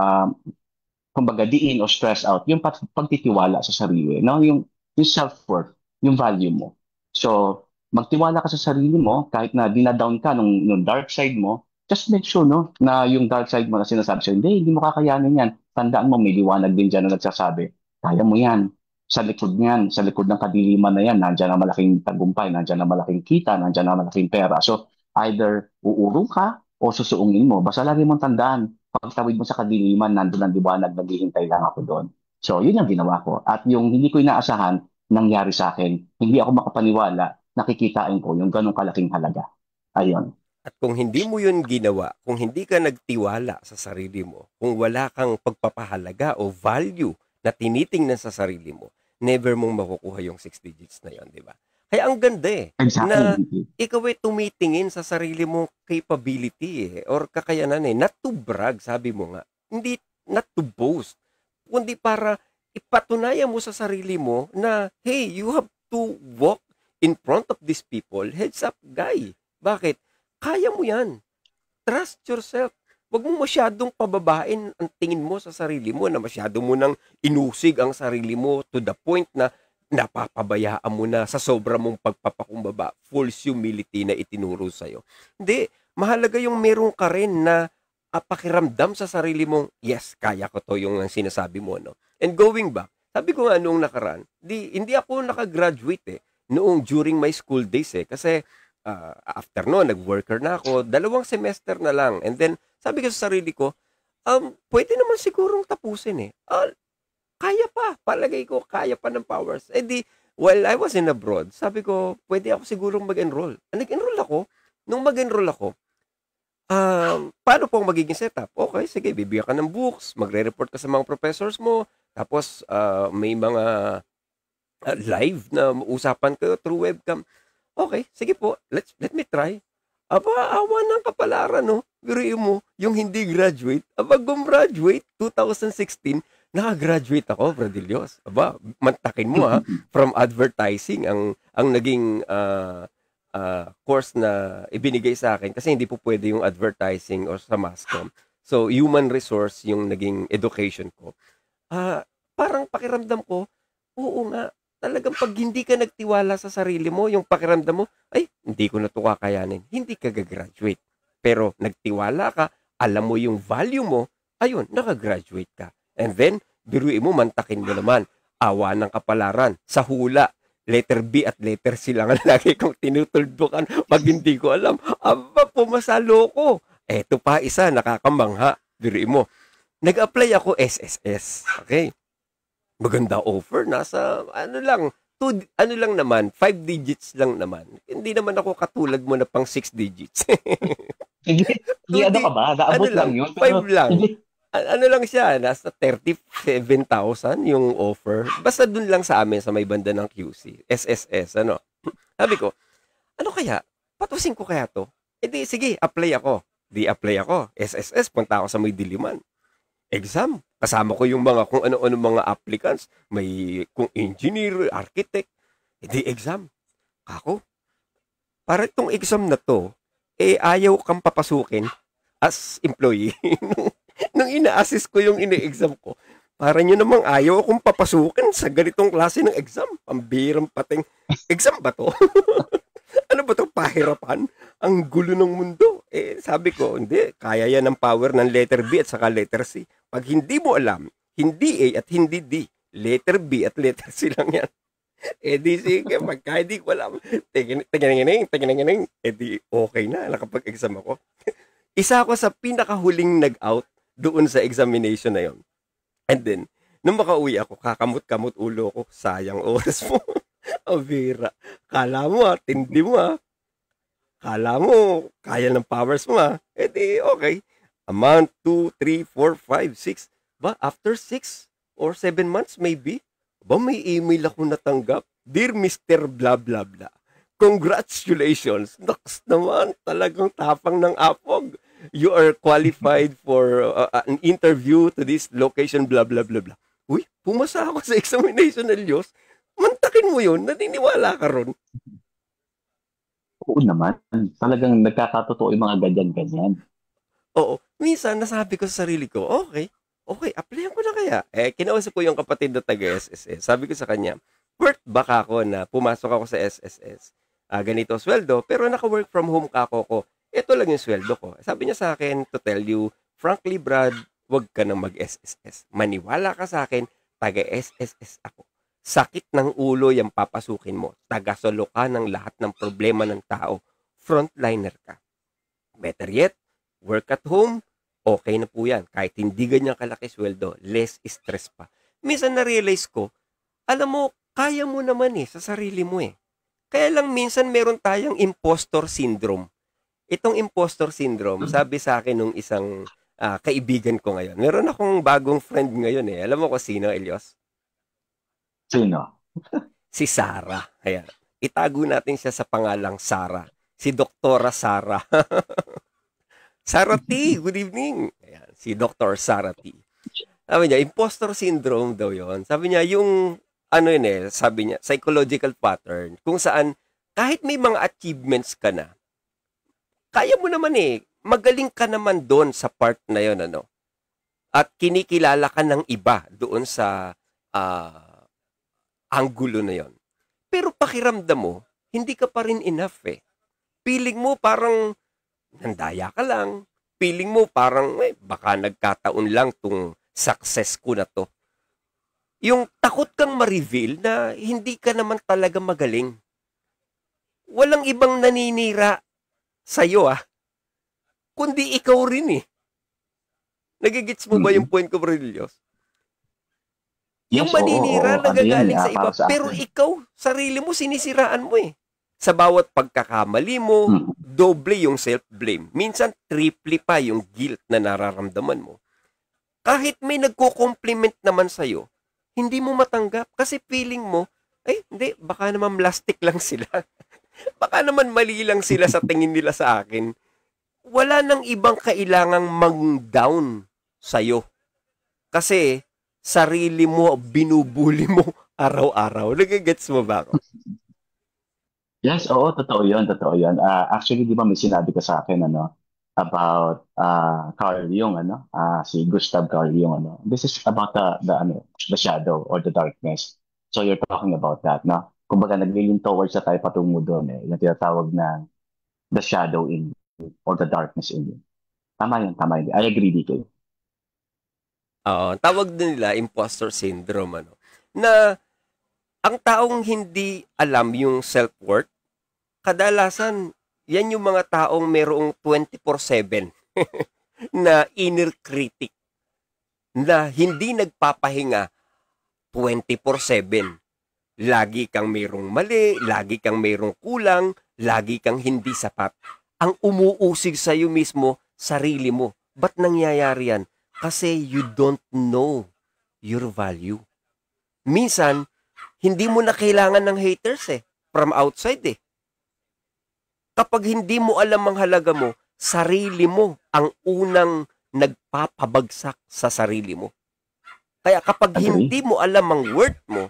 kumbaga diin o stress out yung pagtitiwala sa sarili, no, yung self-worth, yung value mo. So, magtiwala ka sa sarili mo kahit na dinadown ka nung dark side mo, just make sure no na yung dark side mo na sinasabi sa'yo, hindi mo kakayanin yan. Tandaan mo, may liwanag din dyan na nagsasabi, kaya mo yan. Sa likod niyan, sa likod ng kadiliman na yan, nandiyan ang malaking tagumpay, nandiyan ang malaking kita, nandiyan ang malaking pera. So, either uurong ka o susuungin mo. Basta lagi mong tandaan, pagtawid mo sa kadiliman, nandun ang liwanag, naghihintay lang ako doon. So, yun yung ginawa ko. At yung hindi ko inaasahan, nangyari sa akin, hindi ako makapaniwala, nakikitain ko yung ganong kalaking halaga. Ayun. At kung hindi mo yun ginawa, kung hindi ka nagtiwala sa sarili mo, kung wala kang pagpapahalaga o value na tinitingnan sa sarili mo, never mong makukuha yung 6 digits na yon, di ba? Kaya ang ganda Exactly, na DK. ikaw ay tumitingin sa sarili mong capability or kakayanan not to brag, sabi mo nga. Hindi, not to boast, kundi para ipatunayan mo sa sarili mo na, hey, you have to walk in front of these people, heads up guy. Bakit? Kaya mo yan. Trust yourself. Huwag mo masyadong pababain ang tingin mo sa sarili mo na masyado mo nang inusig ang sarili mo to the point na napapabayaan mo na sa sobra mong pagpapakumbaba, false humility na itinuro sa'yo. Hindi. Mahalaga yung meron ka rin na pakiramdam sa sarili mong, yes, kaya ko to yung sinasabi mo. No? And going back, sabi ko nga noong nakaraan, hindi ako nakagraduate noong during my school days kasi after no, nag-worker na ako, 2 semester na lang. And then, sabi ko sa sarili ko, pwede naman sigurong tapusin kaya pa, palagay ko, kaya pa ng powers. While I was in abroad, sabi ko, pwede ako sigurong mag-enroll. Nag-enroll ako. Nung mag-enroll ako, paano po ang magiging setup? Okay, sige, bibigyan ka ng books, magre-report ka sa mga professors mo, tapos may mga live na usapan ka through webcam. Okay, sige po, let me try. Awa ng kapalaran, no? Biruin mo, yung hindi graduate, gumraduate, 2016, nakagraduate ako, Bradilios. Mantakin mo from advertising ang naging course na ibinigay sa akin kasi hindi po pwede yung advertising or sa masscom. So, human resource yung naging education ko. Parang pakiramdam ko, oo nga, talagang pag hindi ka nagtiwala sa sarili mo, yung pakiramdam mo, ay, hindi ko na ito kakayanin. Hindi ka gagraduate. Pero nagtiwala ka, alam mo yung value mo, ayun, nakagraduate ka. And then, biruin mo, mantakin mo naman, awa ng kapalaran, sa hula, letter B at letter C lang ang lagi kong tinutuldukan pag hindi ko alam. Pumasalo ko. Eto pa isa, nakakamangha. Biruin mo, nag-apply ako SSS. Okay? Maganda offer, nasa ano lang naman, 5 digits lang naman. Hindi naman ako katulad mo na pang 6 digits. Hindi, ano ka ba? Naabot lang yun. 5 lang. Ano lang siya, nasa 37,000 yung offer. Basta dun lang sa amin sa may banda ng QC, SSS, ano. Sabi ko, ano kaya? Patusin ko kaya to? Sige, apply ako. Apply ako. SSS, punta ako sa may Diliman. Exam. Kasama ko yung mga kung ano-ano mga applicants. May kung engineer, architect. Exam. Kako. Para itong exam na to, ayaw kang papasukin as employee. Nung ina-assist ko yung ina-exam ko, para nyo namang ayaw akong papasukin sa ganitong klase ng exam. Pambirang pating, exam ba to? Ano ba to, pahirapan? Ang gulo ng mundo. Sabi ko, hindi, kaya yan ng power ng letter B at saka letter C. Pag hindi mo alam, hindi A at hindi D, letter B at letter C lang yan. Sige, pagka hindi ko alam, tingin, okay na, nakapag-exam ako. Isa ako sa pinakahuling nag-out doon sa examination na yon. And then, nung makauwi ako, kakamot-kamot ulo ko, sayang oras mo. Avira. Kala mo tindi mo Kala mo, kaya ng powers mo okay. Amount 2, 3, 4, 5, 6. After 6 or 7 months maybe, may email ako natanggap. Dear Mr. Blah Blah Blah, congratulations. Naks naman, talagang tapang ng apog. You are qualified for an interview to this location, blah blah blah blah. Uy, pumasa ako sa examination ng Diyos. Mantakin mo yun, naniniwala ka ron. Oo naman. Talagang nagkakatotoo yung mga ganyan-ganyan. Oo. Minsan, nasabi ko sa sarili ko, okay, applyan ko na kaya. Kinausap ko yung kapatid na taga-SSS. Sabi ko sa kanya, worth ba ka ako na pumasok ako sa SSS? Ganito sweldo, pero naka-work from home ka ako. Ito lang yung sweldo ko. Sabi niya sa akin, to tell you, frankly, Brad, wag ka nang mag-SSS. Maniwala ka sa akin, taga-SSS ako. Sakit ng ulo yung papasukin mo. Tagasolo ka ng lahat ng problema ng tao. Frontliner ka. Better yet, work at home, okay na po yan. Kahit hindi ganyan kalaki sweldo, less stress pa. Minsan na-realize ko, alam mo, kaya mo naman sa sarili mo Kaya lang minsan meron tayong impostor syndrome. Itong impostor syndrome, sabi sa akin nung isang kaibigan ko ngayon. Meron akong bagong friend ngayon Alam mo kung sino, Elios? Sino? Si Sarah. Ayan. Itago natin siya sa pangalang Sarah. Si Doktora Sarah. Sarah T, good evening. Ayan, si Dr. Sarah T. Sabi niya, imposter syndrome daw yon. Sabi niya, yung, sabi niya, psychological pattern, kung saan, kahit may mga achievements ka na, kaya mo naman magaling ka naman doon sa part na yon, at kinikilala ka ng iba doon sa anggulo na yon. Pero pakiramdam mo, hindi ka pa rin enough Feeling mo parang nandaya ka lang. Feeling mo parang baka nagkataon lang tong success ko na to. Yung takot kang ma-reveal na hindi ka naman talaga magaling. Walang ibang naninira sa'yo kundi ikaw rin Nagigits mo ba yung point ko, Brillios? Yung maninira nagagaling sa iba, pero ikaw, sarili mo, sinisiraan mo Sa bawat pagkakamali mo, doble yung self-blame. Minsan, triple pa yung guilt na nararamdaman mo. Kahit may nagko-compliment naman sa'yo, hindi mo matanggap kasi feeling mo, hindi, baka naman plastic lang sila. Baka naman mali lang sila sa tingin nila sa akin. Wala nang ibang kailangang mang-down sa'yo. Kasi, sarili mo, binubuli mo araw-araw. Nagigets mo ba ako? Yes, oo, totoo yun, totoo yun. Actually, di ba may sinabi ka sa akin, about Carl Jung, si Gustav Carl Jung, This is about the shadow or the darkness. So you're talking about that, no? Kumbaga, nag-lean towards na tayo patungo doon, yung tinatawag na the shadow in you or the darkness in you. Tama yun, tama yun. I agree dito. Oo, tawag din nila imposter syndrome, na ang taong hindi alam yung self-worth, kadalasan, yan yung mga taong merong 24/7 na inner critic na hindi nagpapahinga 24/7. Lagi kang merong mali, lagi kang merong kulang, lagi kang hindi sapat. Ang umuusig sa'yo mismo, sarili mo. Ba't nangyayari yan? Kasi you don't know your value. Minsan, hindi mo na kailangan ng haters from outside Kapag hindi mo alam ang halaga mo, sarili mo ang unang nagpapabagsak sa sarili mo. Kaya kapag hindi mo alam ang worth mo,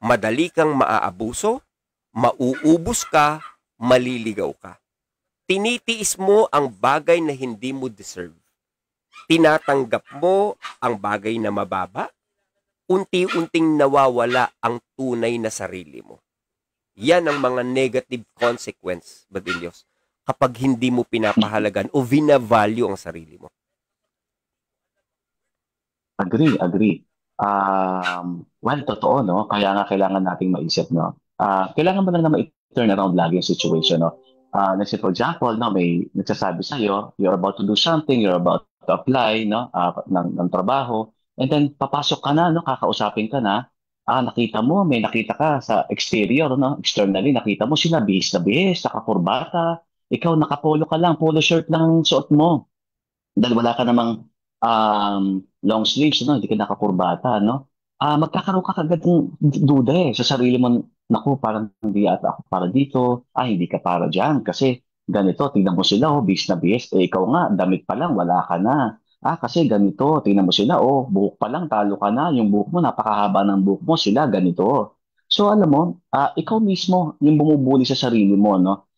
madali kang maaabuso, mauubos ka, maliligaw ka. Tinitiis mo ang bagay na hindi mo deserve. Tinatanggap mo ang bagay na mababa, unti-unting nawawala ang tunay na sarili mo. Yan ang mga negative consequence, Badilios, kapag hindi mo pinapahalagan o vina-value ang sarili mo. Agree. Well, totoo, no? Kaya nga kailangan nating maisip, no? Kailangan mo lang na ma-turn around lagi yung situation, no? Let's say, for example, no, may nagsasabi sa'yo, you're about to do something, you're about to apply, no, ng trabaho, and then papasok ka na, no, kakausapin ka na, nakita mo, may nakita ka sa exterior, no, externally, nakita mo sila, bihis na bihis, nakakurbata, ikaw nakapolo ka lang, polo shirt lang suot mo. Dahil wala ka namang long sleeves, no, hindi ka nakakurbata, no. Magkakaroon ka kagad ng duda sa sarili mo, naku, parang hindi ata ako para dito, hindi ka para dyan, kasi ganito, tingnan mo sila, bihis na bihis, ikaw nga, damit pa lang, wala ka na. Kasi ganito, tingnan mo sila, buhok pa lang, talo ka na, yung buhok mo, napakahaba ng buhok mo, sila ganito. So alam mo, ikaw mismo yung bumubuli sa sarili mo, no?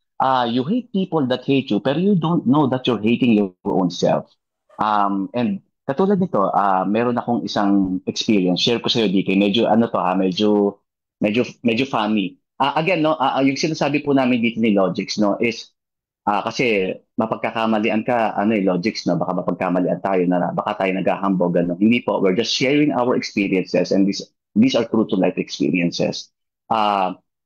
You hate people that hate you, pero you don't know that you're hating your own self. And katulad nito, meron akong isang experience, share ko sa iyo, DK, medyo medyo funny. Again, no, yung sinasabi po namin dito ni Logix, no, is kasi mapagkakamalian ka, Logix, no, baka mapagkamalian tayo na baka tayo naghahambog, Hindi po, we're just sharing our experiences, and these are true to life experiences.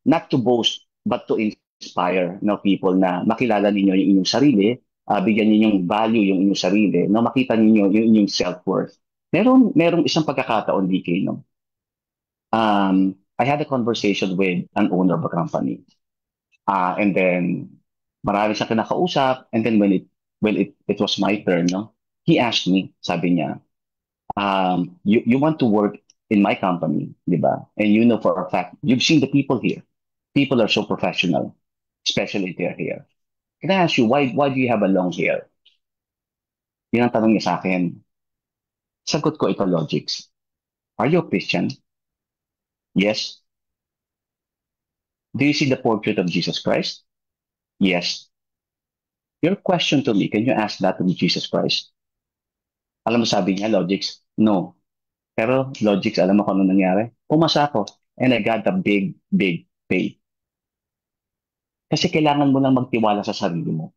Not to boast, but to inspire, no, people na makilala ninyo yung inyong sarili, bigyan niyo yung value yung inyong sarili, no, makita niyo yung inyong self-worth. Merong isang pagkakataon, DK, no. I had a conversation with an owner of a company. And then marami siyang kinakausap. And then when it was my turn, no, he asked me, sabi niya, you want to work in my company, di ba? And you know for a fact, you've seen the people here. People are so professional, especially their hair. Can I ask you, why do you have a long hair? Yun ang tanong niya sa akin. Sagot ko ito, Logics. Are you a Christian? Yes. Do you see the portrait of Jesus Christ? Yes. Your question to me, can you ask that to Jesus Christ? Alam mo sabi niya, Logics, no. Pero Logics, alam mo kung ano nangyari? Pumasa ako and I got a big, big pay. Kasi kailangan mo lang magtiwala sa sarili mo.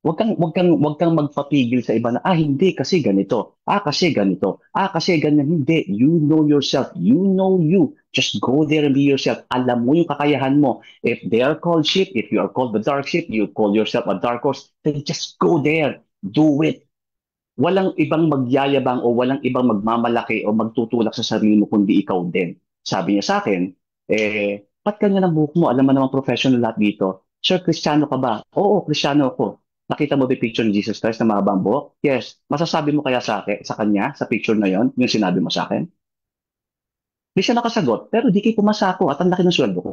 Wag kang magpapigil sa iba na, hindi, kasi ganito. Kasi ganito. Kasi ganyan. Hindi. You know yourself. You know you. Just go there and be yourself. Alam mo yung kakayahan mo. If they are called sheep, if you are called the dark sheep, you call yourself a dark horse, then just go there. Do it. Walang ibang magyayabang o walang ibang magmamalaki o magtutulak sa sarili mo kundi ikaw din. Sabi niya sa akin, ba't ganyan ang buhok mo? Alam mo naman professional lahat dito. Sir, Kristiyano ka ba? Oo, Kristiyano ako. Nakita mo ba yung picture ni Jesus Christ na mahabang buhok? Yes. Masasabi mo kaya sa akin, sa kanya, sa picture na yon, yung sinabi mo sa akin? Hindi siya nakasagot, pero di kayo pumasa ako at ang laki ng sweldo ko.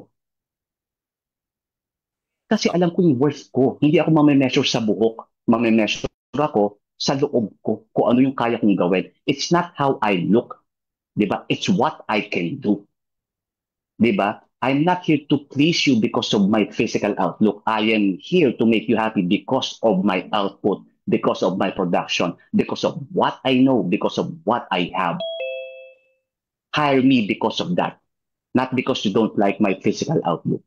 Kasi alam ko yung worth ko. Hindi ako mamimeasure sa buhok. Mamimeasure ako sa loob ko kung ano yung kaya kong gawin. It's not how I look. Diba? It's what I can do. Diba? I'm not here to please you because of my physical outlook. I am here to make you happy because of my output, because of my production, because of what I know, because of what I have. Hire me because of that, not because you don't like my physical outlook.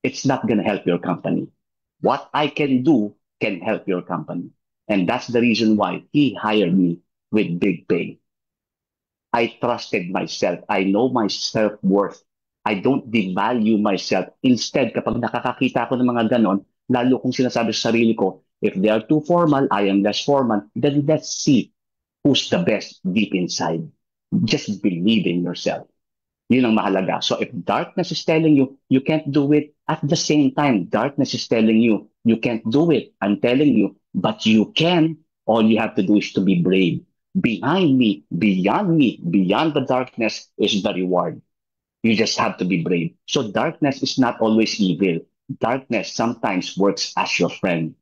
It's not going to help your company. What I can do can help your company. And that's the reason why he hired me with big pay. I trusted myself. I know my self-worth. I don't devalue myself. Instead, kapag nakakakita ko ng mga ganon, lalo kong sinasabi sa sarili ko, if they are too formal, I am less formal, then let's see who's the best deep inside. Just believe in yourself. Yun ang mahalaga. So if darkness is telling you, you can't do it, at the same time, darkness is telling you, you can't do it. I'm telling you, but you can. All you have to do is to be brave. Behind me, beyond the darkness is the reward. You just have to be brave. So darkness is not always evil. Darkness sometimes works as your friend.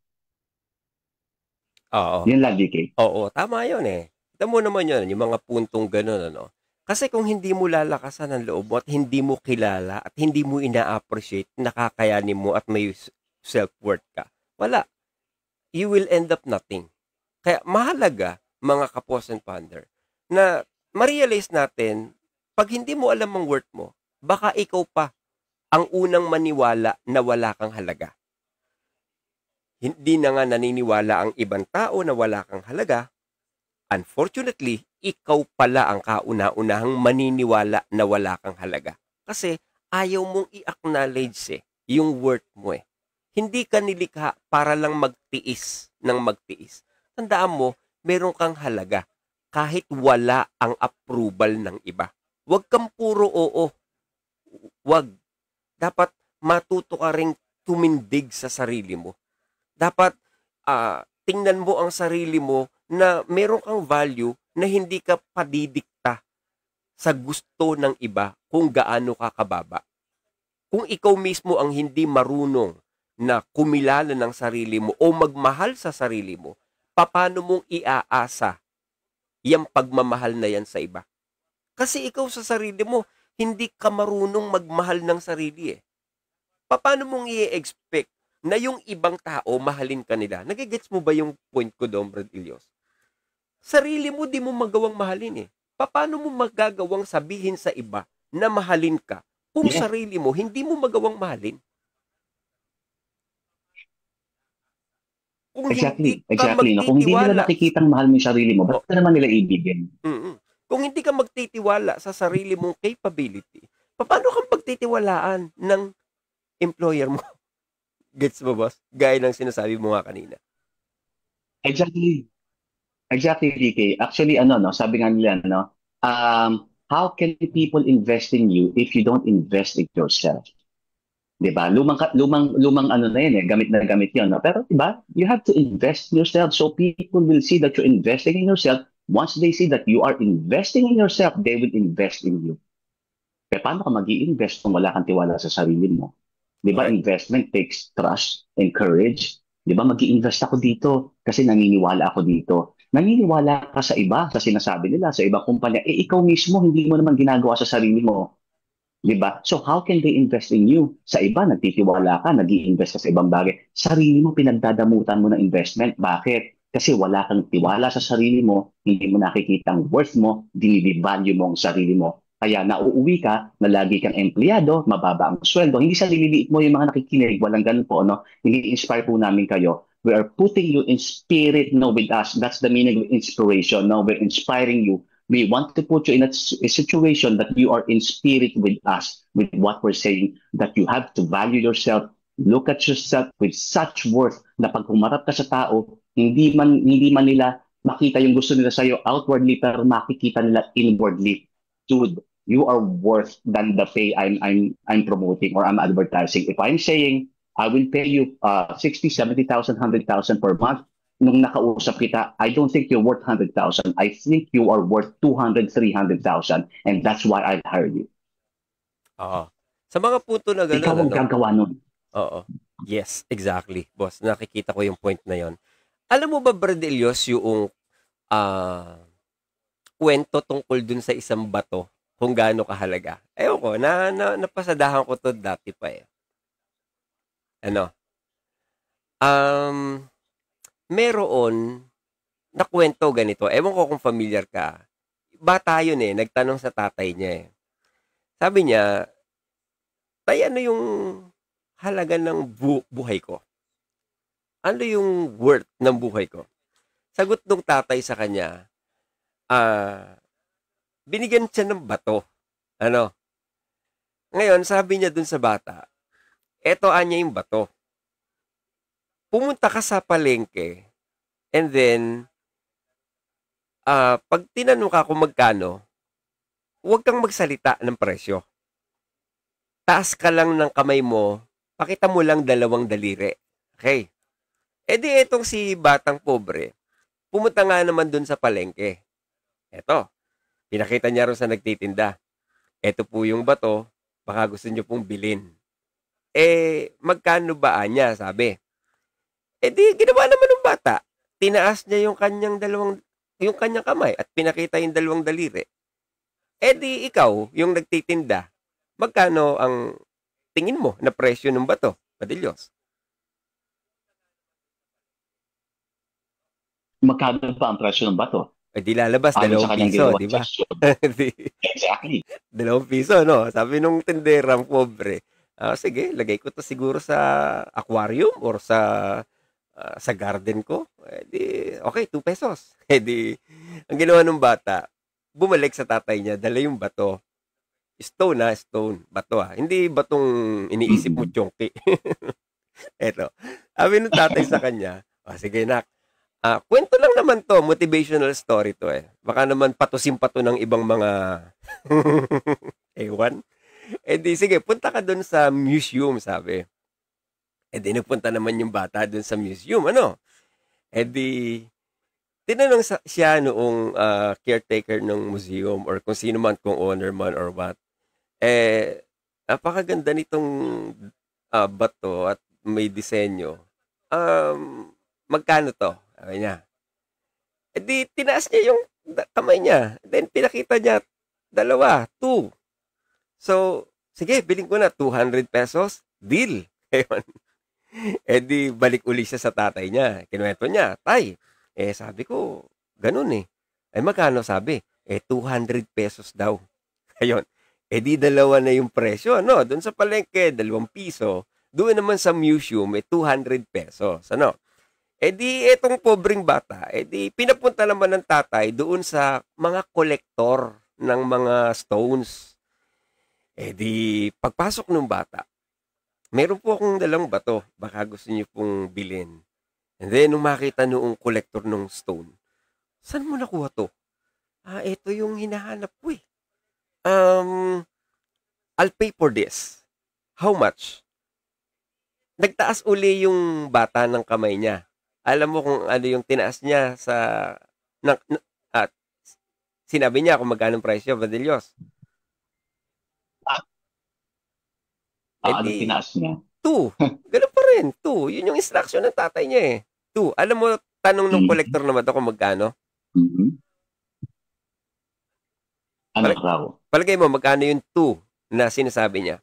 Oo. Yun lang, DK. Oo, tama yun eh. Ito mo naman yun, yung mga puntong gano'n, ano. Kasi kung hindi mo lalakasan ang loob mo at hindi mo kilala at hindi mo ina-appreciate, nakakayanin mo at may self-worth ka, wala. You will end up nothing. Kaya mahalaga, mga kapos and ponder, na ma-realize natin, pag hindi mo alam ang worth mo, baka ikaw pa ang unang maniwala na wala kang halaga. Hindi na nga naniniwala ang ibang tao na wala kang halaga. Unfortunately, ikaw pala ang kauna-unahang maniniwala na wala kang halaga. Kasi ayaw mong i-acknowledge yung worth mo eh. Hindi ka nilikha para lang magtiis ng magtiis. Tandaan mo, meron kang halaga kahit wala ang approval ng iba. Huwag kang puro oo. Huwag. Dapat matuto ka ring tumindig sa sarili mo. Dapat tingnan mo ang sarili mo na meron kang value na hindi ka padidikta sa gusto ng iba kung gaano ka kababa. Kung ikaw mismo ang hindi marunong na kumilala ng sarili mo o magmahal sa sarili mo, paano mong iaasa yung pagmamahal na yan sa iba? Kasi ikaw sa sarili mo, hindi ka marunong magmahal ng sarili eh. Paano mong i-expect na yung ibang tao mahalin ka nila? Nagigets mo ba yung point ko doon, Brad Ilyos? Sarili mo di mo magawang mahalin eh. Paano mo magagawang sabihin sa iba na mahalin ka kung sarili mo hindi mo magawang mahalin? Kung Exactly. hindi ka No, kung hindi nila nakikitang mahal mo yung sarili mo, ba't ka naman nila ibigin? Kung hindi ka magtitiwala sa sarili mong capability, paano kang pagtitiwalaan ng employer mo? Gets mo, boss? Gaya ng sinasabi mo nga kanina. Exactly, DK. Actually, sabi nga nila, how can people invest in you if you don't invest in yourself? 'Di ba? Lumang ano na 'yan eh, gamit na gamit 'yon, no? Pero 'di ba? You have to invest in yourself so people will see that you're investing in yourself. Once they see that you are investing in yourself, they will invest in you. Kaya paano ka mag-i-invest kung wala kang tiwala sa sarili mo? 'Di ba? Correct. Investment takes trust and courage. 'Di ba? Mag-i-invest ako dito kasi naniniwala ako dito. Naniniwala ka sa iba, sa sinasabi nila, sa ibang kumpanya. Eh, ikaw mismo, hindi mo naman ginagawa sa sarili mo. 'Di ba? So how can they invest in you? Sa iba, nagtitiwala ka, nag-i-invest ka sa ibang bagay. Sarili mo, pinagdadamutan mo ng investment. Bakit? Kasi wala kang tiwala sa sarili mo, hindi mo nakikita ang worth mo, dinivalue mo ang sarili mo. Kaya nauuwi ka na lagi kang empleyado, mababa ang sweldo. Hindi sa nililiit mo yung mga nakikinig, walang ganun po, no? Ini-inspire po namin kayo. We are putting you in spirit, no, with us. That's the meaning of inspiration. No, we're inspiring you. We want to put you in a situation that you are in spirit with us, with what we're saying, that you have to value yourself, look at yourself with such worth na pag humarap ka sa tao, hindi man nila makita yung gusto nila sa'yo outwardly, pero makikita nila inwardly. Dude, you are worth than the pay I'm promoting or I'm advertising. If I'm saying I will pay you 60, 70,000, 100,000 per month, nung nakausap kita, I don't think you're worth 100,000. I think you are worth 200, 300,000. And that's why I'll hire you. Oo. Sa mga punto na Ikaw gano'n, ang gagawa nun. Oo. Yes, exactly, boss. Nakikita ko yung point na yon. Alam mo ba, Brad Elios, yung ah, kwento tungkol dun sa isang bato kung gaano kahalaga? Ewan ko, napasadahan ko to dati pa eh. Ano? Um, Meron na kwento ganito. Ewan ko kung familiar ka. Bata yun eh. Nagtanong sa tatay niya eh. Sabi niya, tay, ano yung halaga ng buhay ko? Ano yung worth ng buhay ko? Sagot ng tatay sa kanya, binigyan siya ng bato. Ano? Ngayon, sabi niya dun sa bata, eto anya yung bato. Pumunta ka sa palengke, and then, pag tinanong ka kung magkano, huwag kang magsalita ng presyo. Taas ka lang ng kamay mo, pakita mo lang 2 daliri. Okay. E di etong si batang pobre, pumunta nga naman dun sa palengke. Eto, pinakita niya rin sa nagtitinda. Eto po yung bato, baka gusto niyo pong bilhin. Eh, magkano ba anya, sabi. Eh di, ginawa naman ng bata. Tinaas niya yung kanyang kamay at pinakita yung 2 daliri. Eh di, ikaw, yung nagtitinda, magkano ang tingin mo na presyo ng bato, Padillos? Magkano ba ang presyo ng bato? Eh di lalabas, Ayon 2 sa kanyang piso, ginawang di ba? gesture. Di, Exactly. 2 piso, no? Sabi nung tinderang pobre, sige, lagay ko to siguro sa aquarium or sa garden ko. Eh di, okay, 2 pesos. Eh di, ang ginawa ng bata, bumalik sa tatay niya, dala yung bato. Stone, bato Hindi batong iniisip mo, chonky. Eto, sabi ng tatay sa kanya, sige nak, kwento lang naman to, motivational story to eh. Baka naman patusin pa to ng ibang mga ewan. Eh di, sige, punta ka dun sa museum, sabi. Eh di, nagpunta naman yung bata dun sa museum, ano? Eh di, tinanong siya noong caretaker ng museum or kung sino man, kung owner man or what. Eh, napakaganda nitong bato at may disenyo. Magkano to? Sabi niya. E di, tinaas niya yung kamay niya. Then, pinakita niya 2. So, sige, biling ko na 200 pesos. Deal. E di, balik uli siya sa tatay niya. Kinuwento niya, tay, sabi ko, ganun eh. Ay, magkano sabi? 200 pesos daw. Ayun. Eh di 2 na yung presyo, ano? Doon sa palengke, 2 piso. Doon naman sa museum, 200 pesos, ano? Eh di etong pobreng bata, eh di pinapunta naman ng tatay doon sa mga kolektor ng mga stones. Eh di pagpasok ng bata, meron po akong dalang bato, baka gusto niyo pong bilhin. And then nung makita noong kolektor ng stone, saan mo nakuha to? Ito yung hinahanap ko eh. I'll pay for this. How much? Nagtaas uli yung bata ng kamay niya. Alam mo kung ano yung tinaas niya sa at sinabi niya kung magkano ang presyo, Badilios. Anong tinaas niya? 2. Ganun pa rin, 2. Yun yung instruction ng tatay niya eh. 2. Alam mo, tanong ng collector naman ako kung magkano? Ano raw? Palagay mo, magkano yung 2 na sinasabi niya?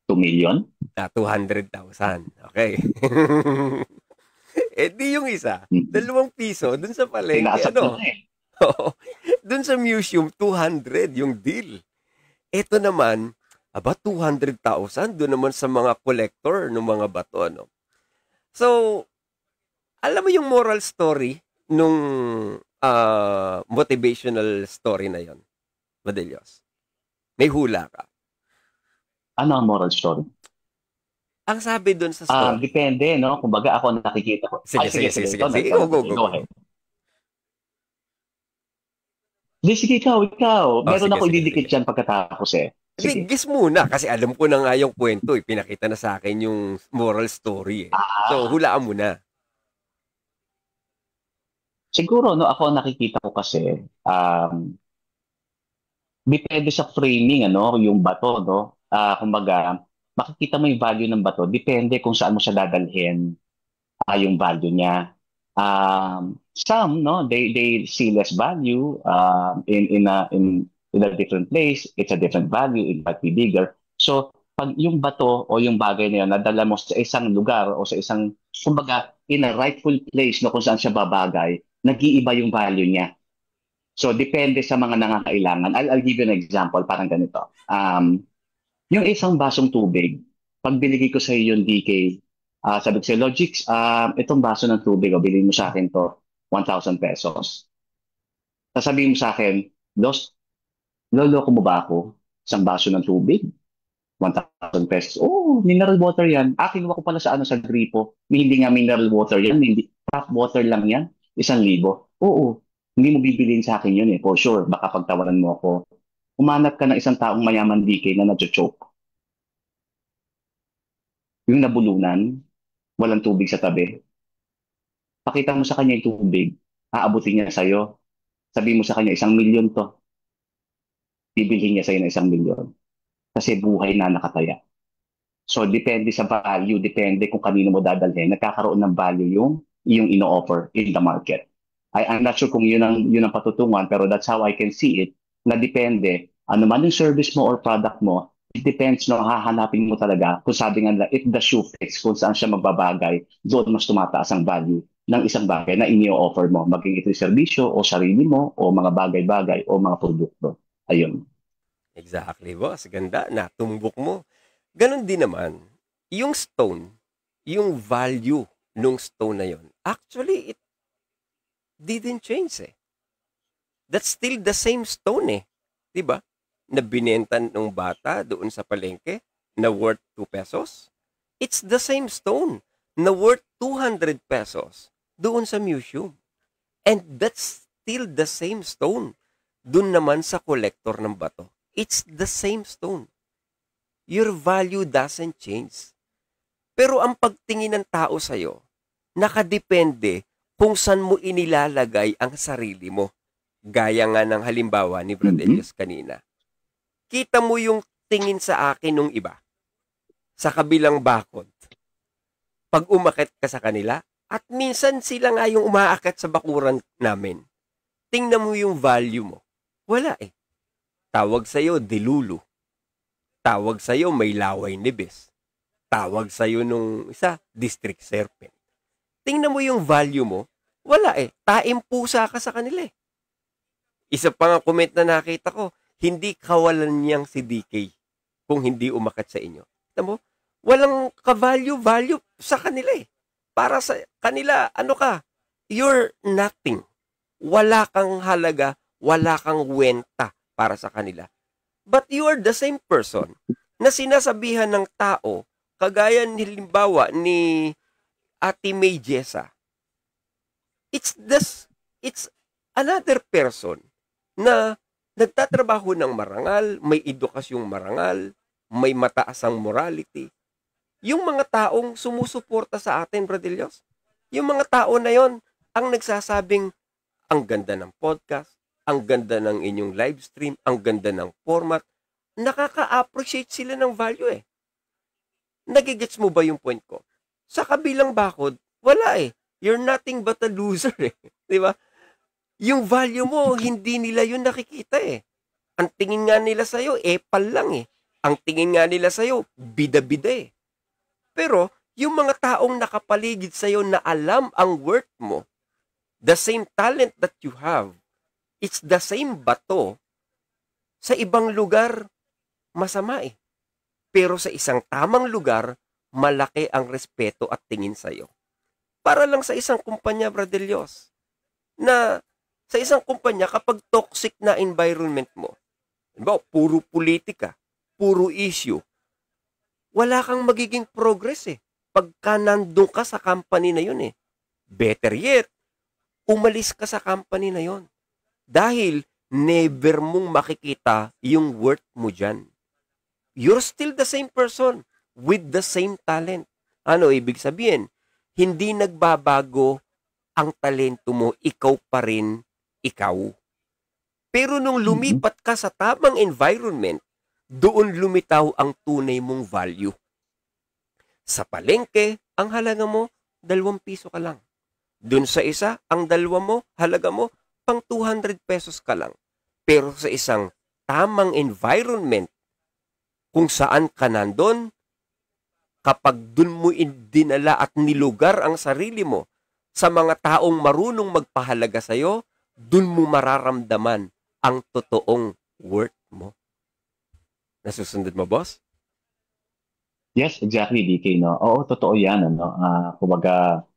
2 million? 200,000. Okay. Eh di yung isa, 2 piso dun sa palengke, ano? Dun sa museum, 200 yung deal. Ito naman, 200,000 doon naman sa mga collector ng mga bato, ano? So, alam mo yung moral story nung motivational story na yon, Badelios? May hula ka. Ano ang moral story? Ang sabi doon sa story. Depende, no? Kumbaga ako nakikita ko. Sige. Go ahead. Sige, ikaw. Meron ako ididikit dyan pagkatapos eh. Sige. Guess muna, kasi alam ko na nga yung kwento eh. Pinakita na sa akin yung moral story eh. So, hulaan muna. Siguro, no, ako nakikita ko kasi, depende sa framing, ano, yung bato, no? Kumbaga, makikita mo yung value ng bato, depende kung saan mo siya dadalhin, yung value niya. Some, no, they see less value in a different place. It's a different value. It might be bigger. So, pag yung bato o yung bagay na yun, nadala mo sa isang lugar o sa isang, kumbaga, in a rightful place no, kung saan siya babagay, nag-iiba yung value niya. So, depende sa mga nangangailangan. I'll give you an example, parang ganito. Yung isang basong tubig, pag binigay ko sa iyo yung DK, sabi ko sa'yo, Logix, itong baso ng tubig, bilhin mo sa akin to, 1,000 pesos. Sasabihin mo sa akin, loloko mo ba ako? Isang baso ng tubig? 1,000 pesos. Oh, mineral water yan. Kinuha ko pala sa gripo. Hindi nga mineral water yan. Hindi, tap water lang yan. 1,000. Oo, hindi mo bibiliin sa akin yun eh. For sure, baka pagtawaran mo ako. Umanap ka ng isang taong mayaman DK na nadyo-choke. Yung nabulunan, walang tubig sa tabi. Pakita mo sa kanya yung tubig, aabutin niya sa'yo. Sabi mo sa kanya, 1,000,000 to. Bibilhin niya sa'yo ng 1,000,000. Kasi buhay na nakataya. So, depende sa value, depende kung kanino mo dadalhin. Nagkakaroon ng value yung ino-offer in the market. I'm not sure kung yun ang patutungan, pero that's how I can see it, na depende, ano man yung service mo or product mo, it depends, no, hahanapin mo talaga, kung sabi nga nila, if the shoe fits, kung saan siya magbabagay, doon mas tumataas ang value ng isang bagay na ini-offer mo, maging ito serbisyo o sarili mo, o mga bagay-bagay, o mga produkto. Ayun. Exactly, boss. Ganda. Natumbok mo. Ganon din naman, yung stone, yung value nung stone na yon, actually, it didn't change eh. That's still the same stone eh. Diba? Na binenta ng bata doon sa palengke na worth 2 pesos. It's the same stone na worth 200 pesos doon sa museum. And that's still the same stone doon naman sa collector ng bato. It's the same stone. Your value doesn't change. Pero ang pagtingin ng tao sa'yo, nakadepende kung saan mo inilalagay ang sarili mo. Gaya nga ng halimbawa ni Brad Elias kanina. Kita mo yung tingin sa akin nung iba sa kabilang bakod. Pag umakit ka sa kanila, at minsan sila nga yung umaakit sa bakuran namin. Tingnan mo yung value mo. Wala eh. Tawag sa'yo, dilulu. Tawag sa'yo, may laway nibis. Tawag sa'yo nung isa, district serpent. Tingnan mo yung value mo, wala eh. Taim pusa ka sa kanila eh. Isa pa nga comment na nakita ko, hindi kawalan niyang si DK kung hindi umakat sa inyo. Tingnan mo, walang ka-value sa kanila eh. Para sa kanila, ano ka? You're nothing. Wala kang halaga, wala kang wenta para sa kanila. But you are the same person na sinasabihan ng tao, kagaya halimbawa ni Ate May Jessa. It's another person na nagtatrabaho ng marangal, may edukasyong marangal, may mataas ang morality. Yung mga taong sumusuporta sa atin, Bradillos, yung mga tao na yon ang nagsasabing, ang ganda ng podcast, ang ganda ng inyong live stream, ang ganda ng format, nakaka-appreciate sila ng value eh. Nagigets mo ba yung point ko? Sa kabilang bakod, wala eh. You're nothing but a loser eh. Di ba? Yung value mo, hindi nila yun nakikita eh. Ang tingin nga nila sa'yo, epal lang eh. Ang tingin nga nila sa'yo, bida-bida eh. Pero, yung mga taong nakapaligid sa'yo na alam ang worth mo, the same talent that you have, it's the same bato, sa ibang lugar, masama eh. Pero sa isang tamang lugar, malaki ang respeto at tingin sa'yo. Para lang sa isang kumpanya, Bradillos, na sa isang kumpanya, kapag toxic na environment mo, diba, puro politika, puro issue, wala kang magiging progress eh. Pagka nandun ka sa company na yun eh. Better yet, umalis ka sa company na yun. Dahil never mong makikita yung worth mo dyan. You're still the same person with the same talent. Ano ibig sabihin? Hindi nagbabago ang talento mo, ikaw pa rin ikaw. Pero nung lumipat ka sa tamang environment, doon lumitaw ang tunay mong value. Sa palengke, ang halaga mo, 2 piso ka lang. Doon sa isa, ang 2 mo, halaga mo, pang 200 pesos ka lang. Pero sa isang tamang environment, kung saan ka nandun, kapag dun mo dinala at nilugar ang sarili mo sa mga taong marunong magpahalaga sa'yo, dun mo mararamdaman ang totoong worth mo. Nasusunod mo, boss? Yes, exactly, DK, no? Oo, totoo yan, ano? Kumbaga,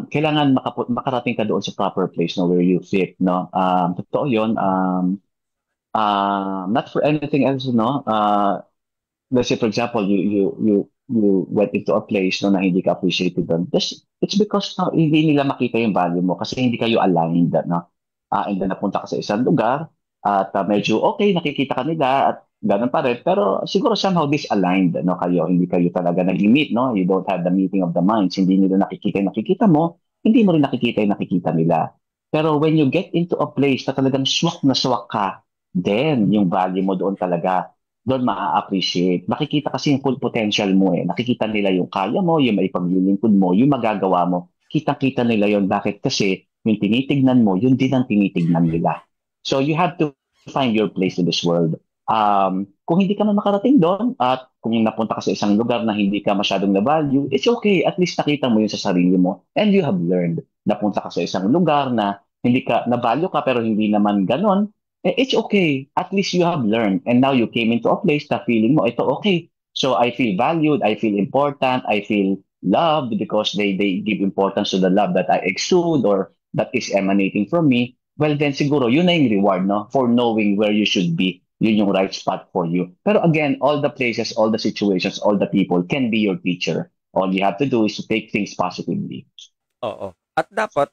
kailangan makarating ka doon sa proper place, no, where you fit, no? Totoo yun. Not for anything else, no? Let's say, for example, you went into a place, no, na hindi ka appreciated doon. It's because, no, hindi nila makita yung value mo kasi hindi kayo aligned, no? And then napunta ka sa isang lugar at medyo okay, nakikita ka nila at ganun pa rin. Pero siguro somehow disaligned, no, kayo. Hindi kayo talaga nag-meet, no? You don't have the meeting of the minds. Hindi nila nakikita yung nakikita mo. Hindi mo rin nakikita yung nakikita nila. Pero when you get into a place na talagang swak na swak ka, then yung value mo doon talaga, doon maa-appreciate. Makikita kasi yung full potential mo eh. Nakikita nila yung kaya mo, yung maipaglilingkod mo, yung magagawa mo. Kitang-kita nila yun. Bakit? Kasi yung tinitignan mo, yun din ang tinitignan nila. So you have to find your place in this world. Kung hindi ka man makarating doon at kung napunta ka sa isang lugar na hindi ka masyadong na-value, it's okay. At least nakita mo yun sa sarili mo and you have learned. Napunta ka sa isang lugar na hindi ka na-value ka pero hindi naman ganon, it's okay. At least you have learned. And now you came into a place na feeling mo, ito okay. So I feel valued, I feel important, I feel loved because they give importance to the love that I exude or that is emanating from me. Well, then siguro yun na yung reward, no? For knowing where you should be. Yun yung right spot for you. Pero again, all the places, all the situations, all the people can be your teacher. All you have to do is to take things positively. Oo. At dapat,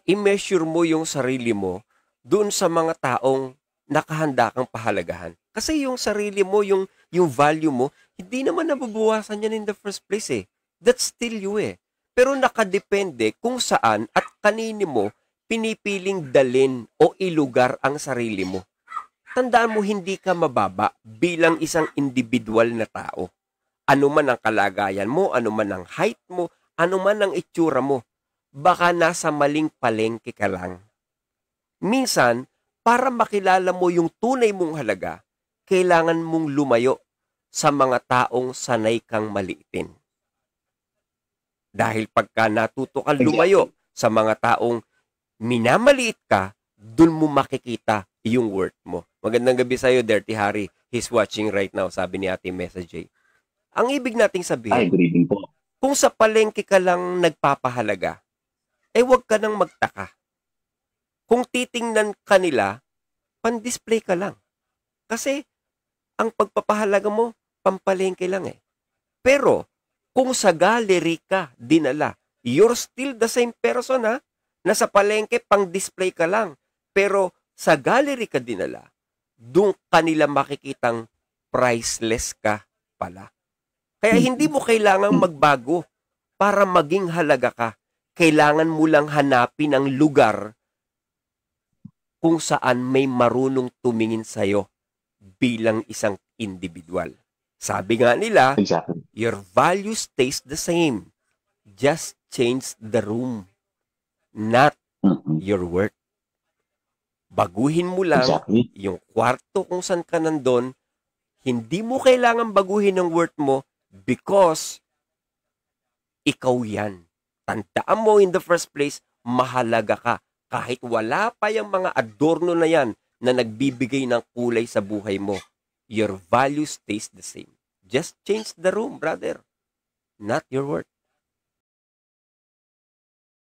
i-measure mo yung sarili mo doon sa mga taong nakahanda kang pahalagahan. Kasi yung sarili mo, yung value mo, hindi naman nabubuwasan yan in the first place eh. That's still you eh. Pero nakadepende kung saan at kanini mo pinipiling dalin o ilugar ang sarili mo. Tandaan mo, hindi ka mababa bilang isang individual na tao. Ano man ang kalagayan mo, ano man ang height mo, ano man ang itsura mo, baka nasa maling palengke ka lang. Minsan, para makilala mo yung tunay mong halaga, kailangan mong lumayo sa mga taong sanay kang maliitin. Dahil pagka natuto kang lumayo sa mga taong minamaliit ka, dun mo makikita yung worth mo. Magandang gabi sa'yo, Dirty Harry. He's watching right now, sabi ni Ate Message. Ang ibig nating sabihin, good evening po. Kung sa palengke ka lang nagpapahalaga, huwag ka nang magtaka. Kung titingnan ka nila, pan-display ka lang. Kasi, ang pagpapahalaga mo, pampalengke lang eh. Pero, kung sa gallery ka dinala, you're still the same person ha, Nasa palengke, pang-display ka lang. Pero sa gallery ka dinala, doon kanila makikitang priceless ka pala. Kaya hindi mo kailangang magbago para maging halaga ka. Kailangan mo lang hanapin ang lugar kung saan may marunong tumingin sa'yo bilang isang individual. Sabi nga nila, Exactly. your value stays the same. Just change the room, not your worth. Baguhin mo lang Exactly. yung kwarto kung saan ka nandun. Hindi mo kailangan baguhin ang worth mo because ikaw yan. Tandaan mo in the first place, mahalaga ka. Kahit wala pa yung mga adorno na yan na nagbibigay ng kulay sa buhay mo, your value stays the same. Just change the room, brother. Not your worth.